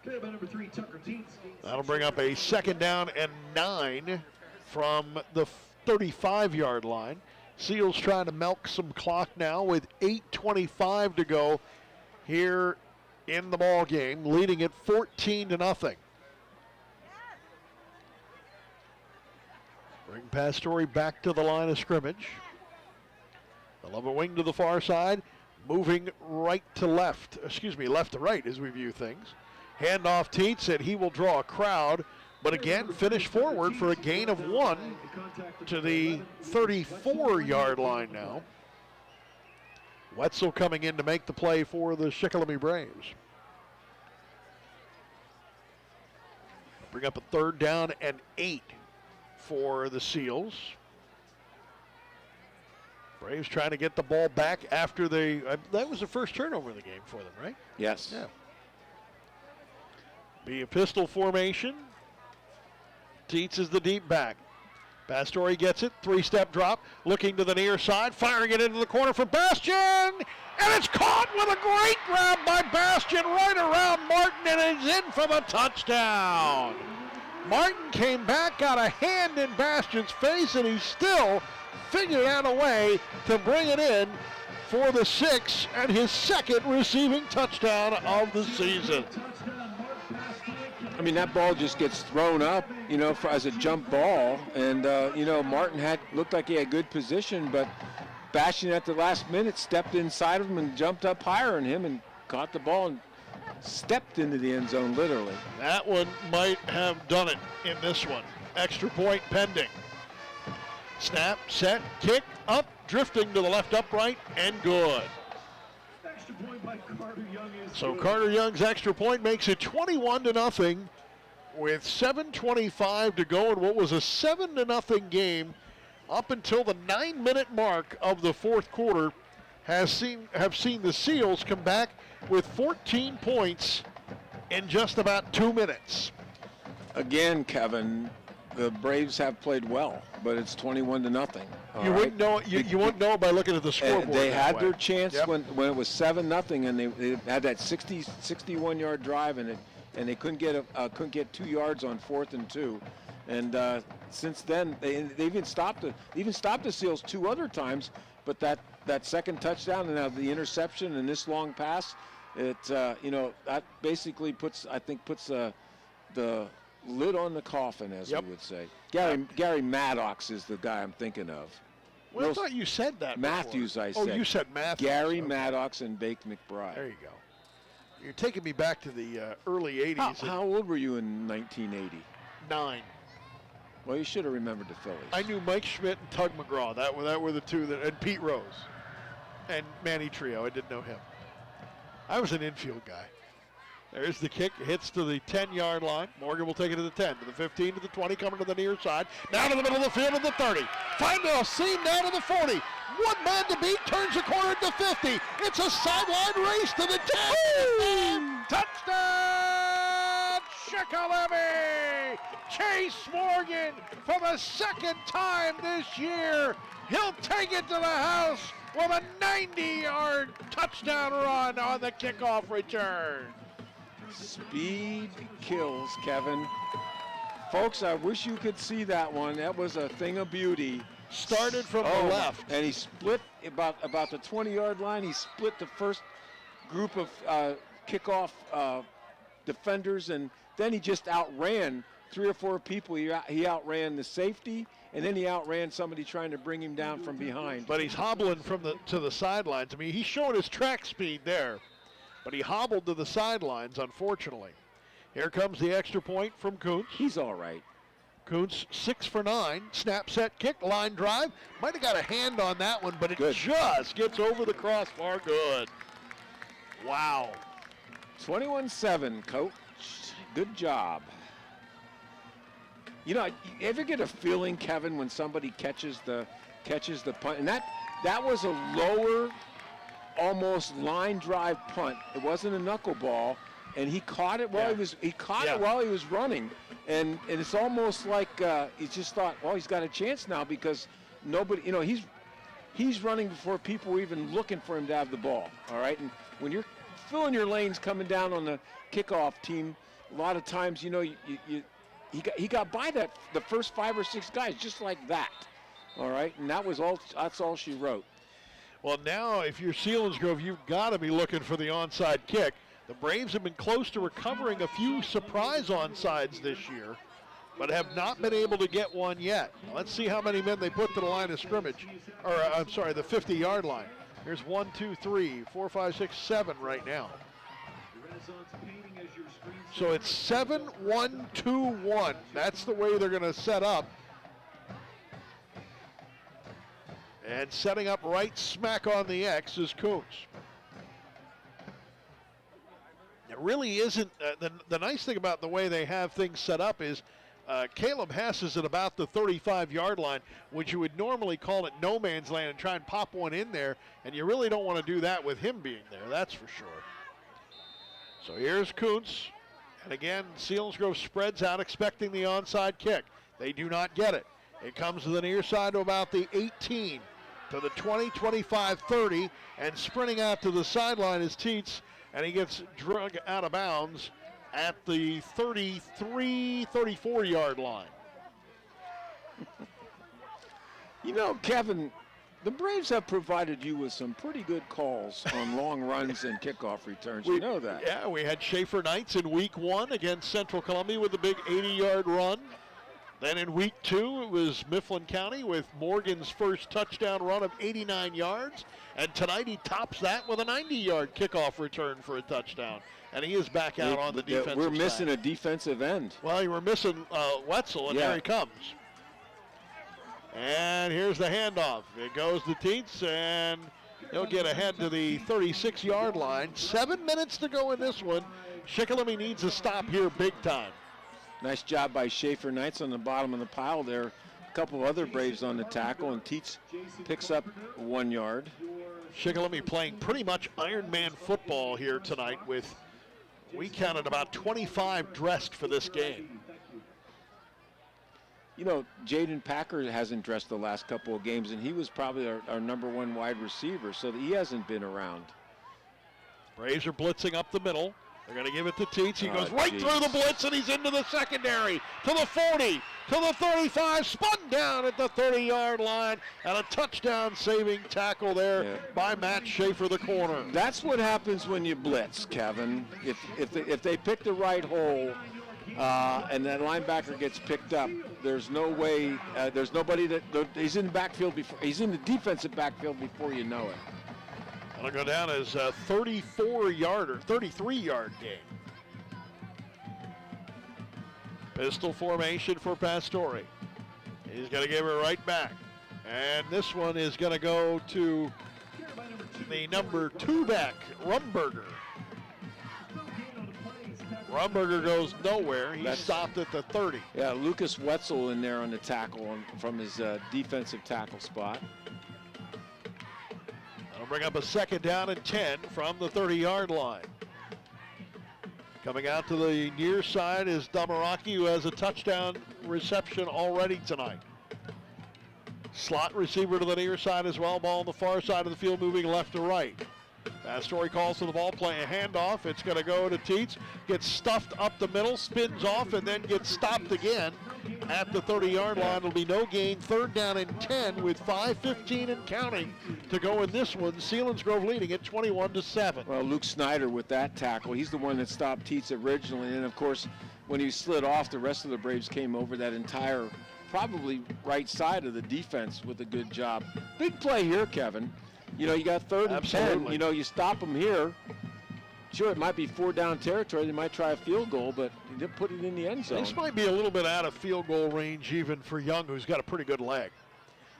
Number 3, Tucker Tietz. That'll bring up a 2nd down and 9 from the 35-yard line. Seals trying to milk some clock now with 8:25 to go here in the ball game, leading it 14-0. Bring Pastore back to the line of scrimmage. They'll have a wing to the far side, moving right to left. Left to right as we view things. Handoff Tietz, and he will draw a crowd, but again, finish forward for a gain of 1 to the 34-yard line now. Wetzel coming in to make the play for the Shikellamy Braves. Bring up a 3rd down and 8 for the Seals. Braves trying to get the ball back after that was the first turnover of the game for them, right? Yes. Yeah. Be a pistol formation. Tietz is the deep back. Pastore gets it, 3-step drop, looking to the near side, firing it into the corner for Bastian, and it's caught with a great grab by Bastian right around Martin, and it's in for the touchdown. Martin came back, got a hand in Bastian's face, and he still figured out a way to bring it in for the 6 and his 2nd receiving touchdown of the season. I mean, that ball just gets thrown up, as a jump ball. And, Martin looked like he had good position, but Bastian at the last minute stepped inside of him and jumped up higher than him and caught the ball and stepped into the end zone, literally. That one might have done it in this one. Extra point pending. Snap, set, kick, up, drifting to the left upright, and good. Extra point by Carter Young is So good. Carter Young's extra point makes it 21-0 with 7:25 to go in what was a 7-0 game up until the 9-minute mark of the 4th quarter. Have seen the Seals come back with 14 points in just about 2 minutes. Again, Kevin, the Braves have played well, but it's 21-0. Wouldn't know it. You wouldn't know it by looking at the scoreboard. They had their chance when it was 7-0, and they had that 61-yard drive, and they couldn't get 2 yards on 4th and 2. And since then, they even stopped the Seals 2 other times. But that 2nd touchdown and now the interception and this long pass, that basically puts the lid on the coffin, as we would say. Gary Maddox is the guy I'm thinking of. Well, I thought you said that Matthews, before. I said. Oh, you said Matthews. Gary Maddox and Bake McBride. There you go. You're taking me back to the early 80s. How old were you in 1980? 9. Well, you should have remembered the Phillies. I knew Mike Schmidt and Tug McGraw. That were the two and Pete Rose. And Manny Trio. I didn't know him. I was an infield guy. There's the kick. It hits to the 10-yard line. Morgan will take it to the 10, to the 15, to the 20, coming to the near side. Now to the middle of the field to the 30. Findell seam down to the 40. One man to beat, turns the corner to 50. It's a sideline race to the 10. Touchdown, Shikellamy! Chase Morgan for the second time this year. He'll take it to the house with a 90-yard touchdown run on the kickoff return. Speed kills, Kevin. Folks, I wish you could see that one. That was a thing of beauty. Started from the left. And he split about the 20-yard line. He split the first group of kickoff defenders, and then he just outran 3 or 4 people. He outran the safety, and then he outran somebody trying to bring him down from behind. But he's hobbling to the sidelines. I mean, he's showing his track speed there, but he hobbled to the sidelines, unfortunately. Here comes the extra point from Kuntz. He's all right. Kuntz 6 for 9. Snap, set, kick, line drive. Might have got a hand on that one, but it just gets over the crossbar. Good. Wow. 21-7, Coach. Good job. You know, you ever get a feeling, Kevin, when somebody catches the punt? And that was a lower, almost line drive punt. It wasn't a knuckleball, and he caught it while he was running. And it's almost like he just thought, well, he's got a chance now because nobody, you know, he's running before people were even looking for him to have the ball. All right, and when you're filling your lanes coming down on the kickoff team, a lot of times, you know, he got by the first 5 or 6 guys just like that. All right, and that's all she wrote. Well, now if you're Selinsgrove, you've got to be looking for the onside kick. The Braves have been close to recovering a few surprise onsides this year, but have not been able to get one yet. Let's see how many men they put to the line of scrimmage, or I'm sorry, the 50-yard line. Here's 1, 2, 3, 4, 5, 6, 7 right now. So it's 7, 1, 2, 1. That's the way they're going to set up. And setting up right smack on the X is Kuntz. It really isn't, the nice thing about the way they have things set up is Caleb Hess is at about the 35-yard line, which you would normally call it no man's land and try and pop one in there, and you really don't want to do that with him being there, that's for sure. So here's Kuntz, and again, Selinsgrove spreads out expecting the onside kick. They do not get it. It comes to the near side to about the 18, to the 20, 25, 30, and sprinting out to the sideline is Tietz, and he gets drug out of bounds at the 33, 34-yard line. You know, Kevin, the Braves have provided you with some pretty good calls on long runs and kickoff returns. You know that. Yeah, we had Schaefer Knights in week 1 against Central Columbia with a big 80-yard run. Then in week 2, it was Mifflin County with Morgan's first touchdown run of 89 yards. And tonight he tops that with a 90-yard kickoff return for a touchdown. And he is back out on the defensive side. We're missing a defensive end. Well, you were missing Wetzel, and there he comes. And here's the handoff. It goes to Tietz, and he'll get ahead to the 36-yard line. 7 minutes to go in this one. Shikellamy needs a stop here big time. Nice job by Schaefer Knights on the bottom of the pile there. A couple of other Braves on the tackle, and Tietz picks up 1 yard. Shikellamy playing pretty much Iron Man football here tonight with, we counted about 25 dressed for this game. You know, Jaden Packer hasn't dressed the last couple of games, and he was probably our number 1 wide receiver, so he hasn't been around. Braves are blitzing up the middle. They're going to give it to Tietz. He goes right through the blitz, and he's into the secondary. To the 40, to the 35, spun down at the 30-yard line, and a touchdown-saving tackle there by Matt Schaefer, the corner. That's what happens when you blitz, Kevin. If they pick the right hole and that linebacker gets picked up, there's no way. There's nobody that he's in the backfield before. He's in the defensive backfield before you know it. It'll go down as a 33-yard gain. Pistol formation for Pastore. He's going to give it right back. And this one is going to go to the number 2 back, Rumberger. Rumberger goes nowhere. He stopped at the 30. Yeah, Lucas Wetzel in there on the tackle from his defensive tackle spot. That'll bring up a 2nd down and 10 from the 30-yard line. Coming out to the near side is Damaraki, who has a touchdown reception already tonight. Slot receiver to the near side as well. Ball on the far side of the field, moving left to right. Pastore calls for the ball, playing a handoff. It's going to go to Teets. Gets stuffed up the middle, spins off, and then gets stopped again at the 30-yard line. It'll be no gain. 3rd down and 10 with 5:15 and counting to go in this one. Selinsgrove leading at 21-7. Well, Luke Snyder with that tackle. He's the one that stopped Teets originally. And, of course, when he slid off, the rest of the Braves came over that entire probably right side of the defense with a good job. Big play here, Kevin. You know, you got 3rd and 10. You know, you stop them here. Sure, it might be 4-down territory. They might try a field goal, but they did put it in the end zone. This might be a little bit out of field goal range even for Young, who's got a pretty good leg.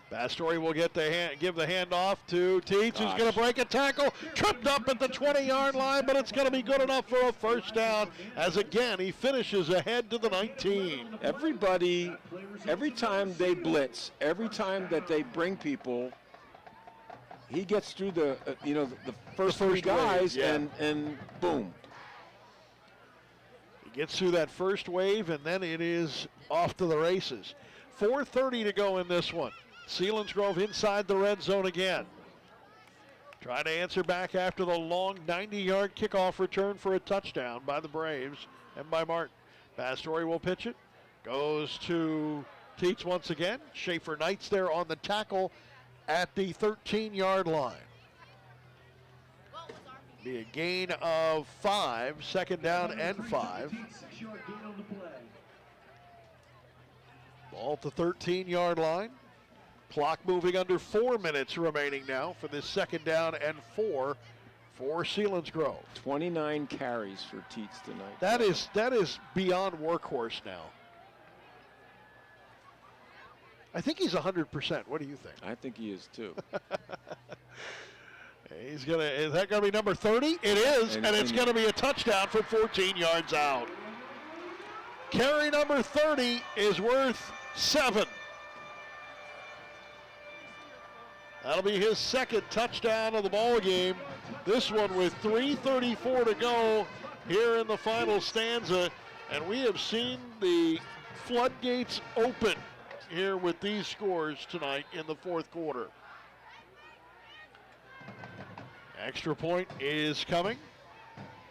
Pastore will give the handoff to Teets, who's going to break a tackle. Tripped up at the 20-yard line, but it's going to be good enough for a 1st down, as again he finishes ahead to the 19. Everybody, every time they blitz, every time that they bring people, he gets through the the first 3 guys, wave, and boom. He gets through that first wave, and then it is off to the races. 4:30 to go in this one. Selinsgrove inside the red zone again. Trying to answer back after the long 90-yard kickoff return for a touchdown by the Braves and by Martin. Pastore will pitch it. Goes to Teets once again. Schaefer Knight's there on the tackle at the 13-yard line. Be a gain of 5, 2nd down and 5. Ball at the 13-yard line. Clock moving under 4 minutes remaining now for this 2nd down and 4 for Selinsgrove. 29 carries for Teets tonight. That is beyond workhorse now. I think he's 100%. What do you think? I think he is too. Is that gonna be number 30? It is, and it's gonna be a touchdown from 14 yards out. Carry number 30 is worth 7. That'll be his 2nd touchdown of the ball game. This one with 3:34 to go here in the final stanza, and we have seen the floodgates open here with these scores tonight in the 4th quarter. Extra point is coming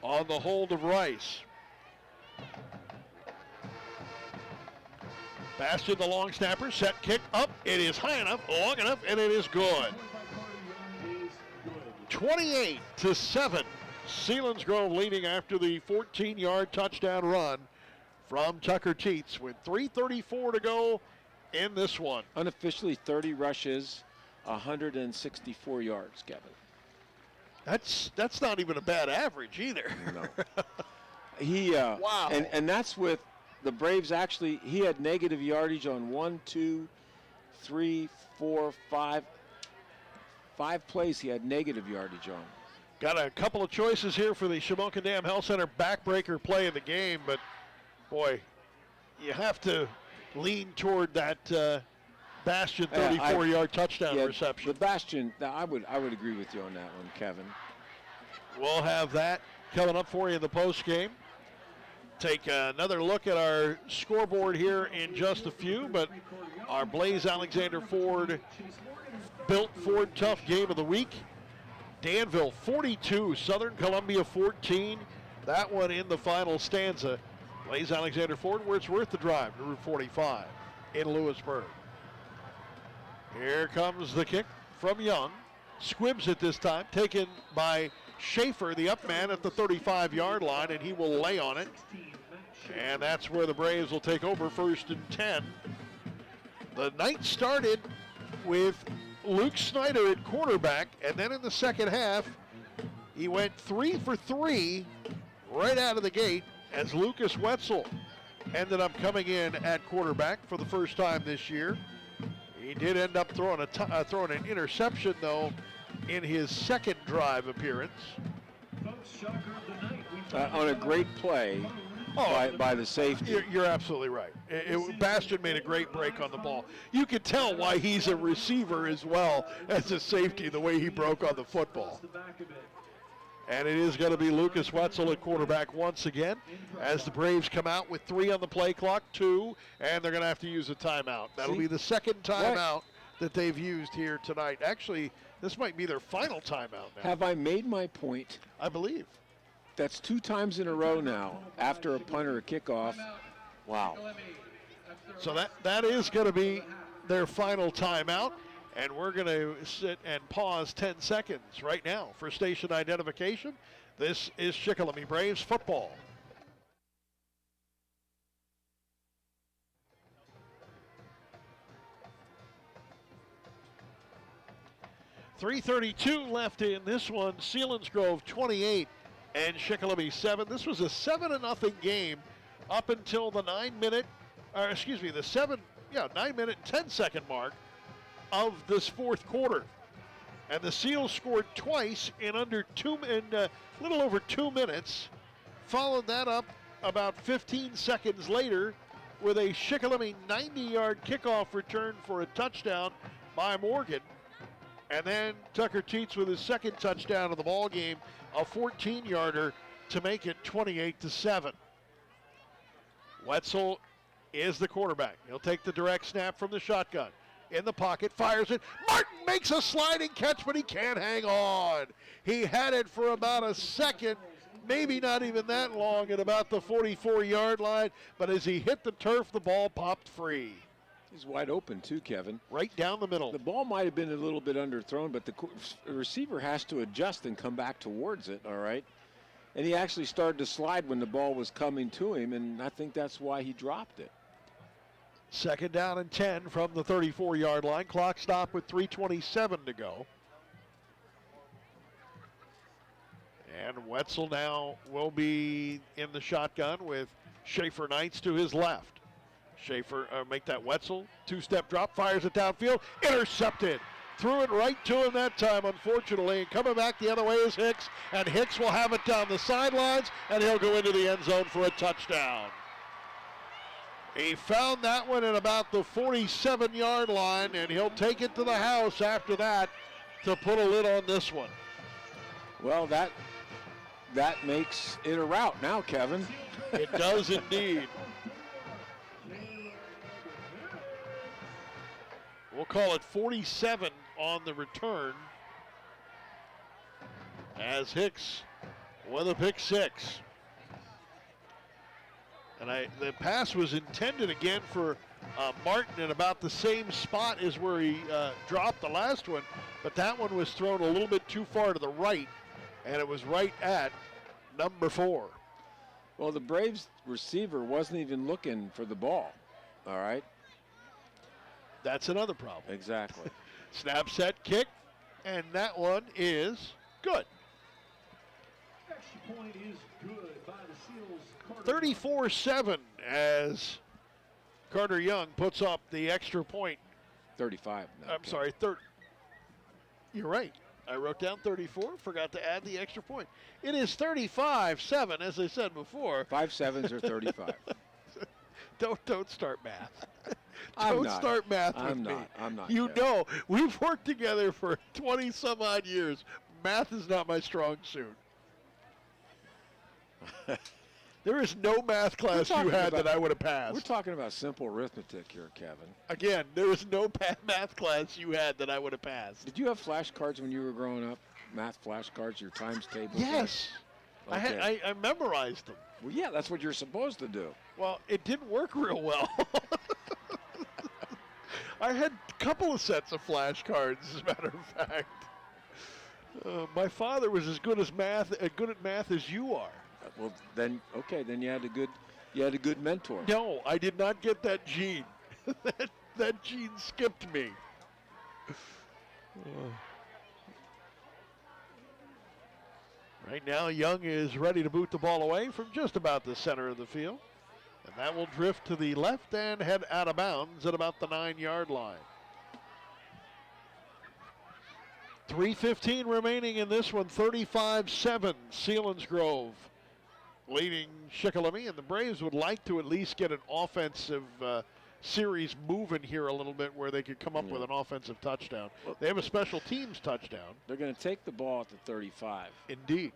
on the hold of Rice. Bastion, the long snapper, set kick up. It is high enough, long enough, and it is good. 28-7. Selinsgrove leading after the 14-yard touchdown run from Tucker Teets with 3:34 to go in this one. Unofficially 30 rushes, 164 yards, Kevin. That's not even a bad average either. No. Wow. And that's with the Braves actually, he had negative yardage on 1, 2, 3, 4, 5. 5 plays he had negative yardage on. Got a couple of choices here for the Shamokin Dam Health Center backbreaker play of the game, but boy, you have to lean toward that Bastion 34-yard touchdown reception. The Bastion, I would agree with you on that one, Kevin. We'll have that coming up for you in the post game. Take another look at our scoreboard here in just a few, but our Blaze Alexander Ford Built Ford Tough Game of the Week. Danville 42, Southern Columbia 14. That one in the final stanza. Blaze Alexander Ford, where it's worth the drive to Route 45 in Lewisburg. Here comes the kick from Young. Squibbs it this time, taken by Schaefer, the up man at the 35-yard line, and he will lay on it. And that's where the Braves will take over 1st and 10 The night started with Luke Snyder at quarterback, and then in the second half, he went 3 for 3 right out of the gate as Lucas Wetzel ended up coming in at quarterback for the first time this year. He did end up throwing an interception, though, in his second drive appearance. On a great play by the safety. You're absolutely right. Bastion made a great break on the ball. You could tell why he's a receiver as well as a safety, the way he broke on the football. And it is going to be Lucas Wetzel at quarterback once again as the Braves come out with 3 on the play clock, 2, and they're going to have to use a timeout. That'll be the second timeout that they've used here tonight. Actually, this might be their final timeout now. Have I made my point? I believe. That's 2 times in a row now after a punt or a kickoff. Wow. So that is going to be their final timeout. And we're going to sit and pause 10 seconds right now for station identification. This is Shikellamy Braves football. .332 left in this one. Selinsgrove 28 and Shikellamy 7. This was a 7-0 game up until the 9-minute 10-second mark of this fourth quarter. And the Seals scored twice in a little over 2 minutes. Followed that up about 15 seconds later with a Shikellamy 90-yard kickoff return for a touchdown by Morgan. And then Tucker Teets with his second touchdown of the ball game, a 14-yarder to make it 28-7. Wetzel is the quarterback. He'll take the direct snap from the shotgun. In the pocket, fires it. Martin makes a sliding catch, but he can't hang on. He had it for about a second, maybe not even that long, at about the 44-yard line. But as he hit the turf, the ball popped free. He's wide open too, Kevin. Right down the middle. The ball might have been a little bit underthrown, but the receiver has to adjust and come back towards it, all right? And he actually started to slide when the ball was coming to him, and I think that's why he dropped it. Second down and 10 from the 34-yard line. Clock stop with 3:27 to go. And Wetzel now will be in the shotgun with Schaefer Knights to his left. Schaefer make that Wetzel. 2-step drop, fires it downfield. Intercepted. Threw it right to him that time, unfortunately. And coming back the other way is Hicks. And Hicks will have it down the sidelines, and he'll go into the end zone for a touchdown. He found that one at about the 47-yard line, and he'll take it to the house after that to put a lid on this one. Well, that makes it a route now, Kevin. It does indeed. We'll call it 47 on the return as Hicks with a pick 6. And the pass was intended again for Martin in about the same spot as where he dropped the last one, but that one was thrown a little bit too far to the right, and it was right at number 4. Well, the Braves receiver wasn't even looking for the ball, all right? That's another problem. Exactly. Snap, set, kick, and that one is good. Extra point is good by the Seals. 34-7 as Carter Young puts up the extra point. 35. No, I'm sorry, you're right. I wrote down 34, forgot to add the extra point. It is 35-7, as I said before. 5 7s are 35. Don't start math. Don't start math with me. I'm not. You know, we've worked together for 20 some odd years. Math is not my strong suit. There is no math class you had that I would have passed. We're talking about simple arithmetic here, Kevin. Again, there is no math class you had that I would have passed. Did you have flashcards when you were growing up? Math flashcards, your times tables? Yes. Okay. I memorized them. Well, yeah, that's what you're supposed to do. Well, it didn't work real well. I had a couple of sets of flashcards, as a matter of fact. My father was as good at math as you are. Well, then, okay, then you had a good mentor. No, I did not get that gene. That Gene skipped me. Right now, Young is ready to boot the ball away from just about the center of the field. And that will drift to the left and head out of bounds at about the 9-yard line. 3:15 remaining in this one, 35-7, Selinsgrove leading Shikellamy, and the Braves would like to at least get an offensive series moving here a little bit where they could come up with an offensive touchdown. They have a special teams touchdown. They're going to take the ball at the 35. Indeed.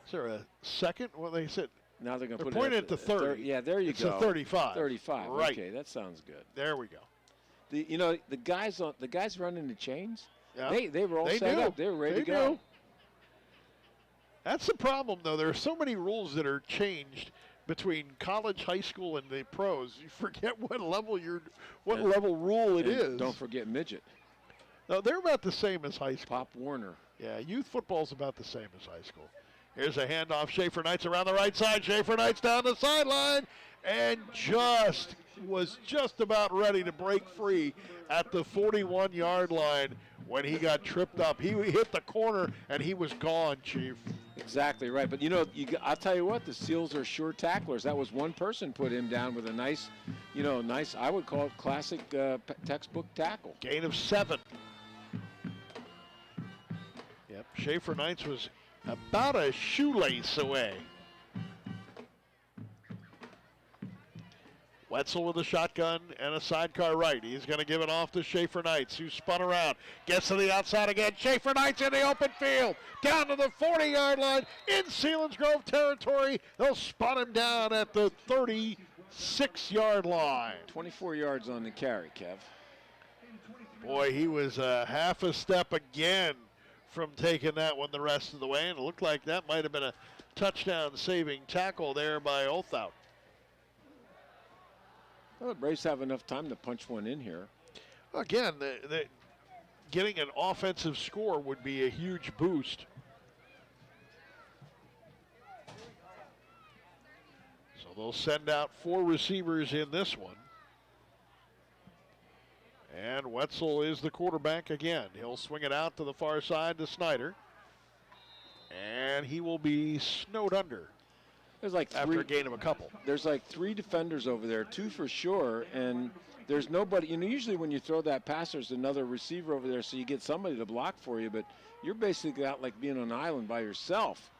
Is there a second? Well, they said now they're going to put it at the 30. Yeah, there you it's go. It's a 35. 35. Right. Okay, that sounds good. There we go. The guys running the chains. Yeah. They were all set up. They were ready to go. That's the problem, though. There are so many rules that are changed between college, high school, and the pros. You forget what level level rule it is. Don't forget midget. No, they're about the same as high school. Pop Warner. Yeah, youth football's about the same as high school. Here's a handoff. Schaefer Knights around the right side. Schaefer Knights down the sideline, and was just about ready to break free at the 41-yard line when he got tripped up. He hit the corner, and he was gone, Chief. Exactly right. But, I'll tell you what, the Seals are sure tacklers. That was one person put him down with a nice, I would call it classic textbook tackle. Gain of 7. Yep, Schaefer Knights was about a shoelace away. Wetzel with a shotgun and a sidecar right. He's going to give it off to Schaefer Knights, who spun around. Gets to the outside again. Schaefer Knights in the open field. Down to the 40-yard line in Selinsgrove territory. They'll spot him down at the 36-yard line. 24 yards on the carry, Kev. Boy, he was half a step again from taking that one the rest of the way. And it looked like that might have been a touchdown-saving tackle there by Olthout. Well, the Braves have enough time to punch one in here. Again, getting an offensive score would be a huge boost. So they'll send out 4 receivers in this one. And Wetzel is the quarterback again. He'll swing it out to the far side to Snyder. And he will be snowed under. There's like after a gain of a couple. There's like 3 defenders over there, 2 for sure, and there's nobody. Usually when you throw that pass, there's another receiver over there, so you get somebody to block for you, but you're basically out like being on an island by yourself.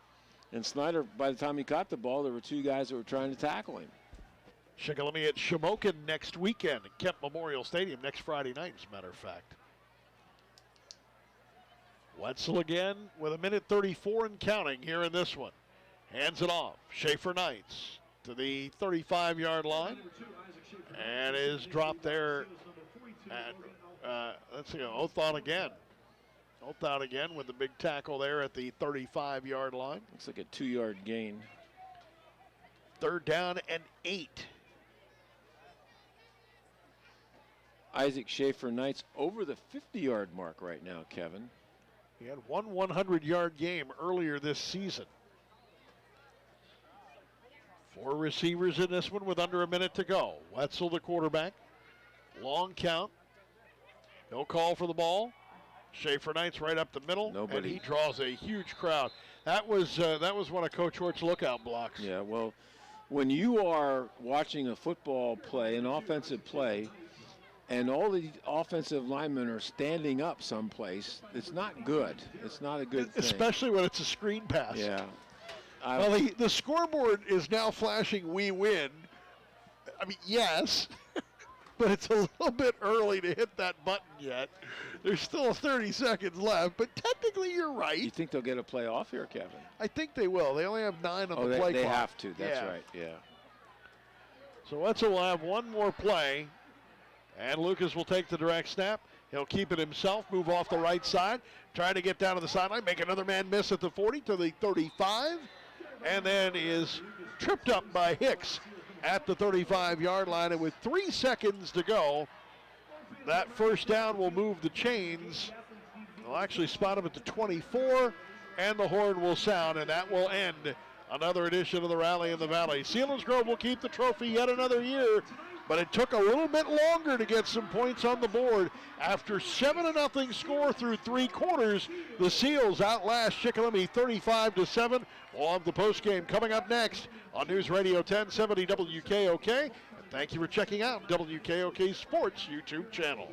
And Snyder, by the time he caught the ball, there were 2 guys that were trying to tackle him. Shikellamy at Shamokin next weekend at Kemp Memorial Stadium next Friday night, as a matter of fact. Wetzel again with 1:34 and counting here in this one. Hands it off. Schaefer Knights to the 35-yard line. And is dropped there at, let's see, Olthout again. Olthout again with the big tackle there at the 35-yard line. Looks like a 2-yard gain. 3rd down and 8. Isaac Schaefer Knights over the 50-yard mark right now, Kevin. He had one 100-yard game earlier this season. 4 receivers in this one with under a minute to go. Wetzel, the quarterback. Long count. He'll call for the ball. Schaefer Knights right up the middle. Nobody. And he draws a huge crowd. That was one of Coach Hort's lookout blocks. Yeah, well, when you are watching a football play, an offensive play, and all the offensive linemen are standing up someplace, it's not good. It's not a good thing. Especially when it's a screen pass. Yeah. Well, the scoreboard is now flashing we win. I mean, yes, but it's a little bit early to hit that button yet. There's still 30 seconds left, but technically you're right. You think they'll get a play off here, Kevin? I think they will. They only have 9 on the play clock. They have to. That's right, yeah. So Wetzel will have one more play, and Lucas will take the direct snap. He'll keep it himself, move off the right side, trying to get down to the sideline, make another man miss at the 40 to the 35. And then is tripped up by Hicks at the 35-yard line. And with 3 seconds to go, that first down will move the chains. They'll actually spot him at the 24, and the horn will sound, and that will end another edition of the Rally in the Valley. Selinsgrove will keep the trophy yet another year. but it took a little bit longer to get some points on the board. After 7-0 score through 3 quarters, the Seals outlast Shikellamy 35-7. We'll have the postgame coming up next on News Radio 1070 WKOK. And thank you for checking out WKOK Sports YouTube channel.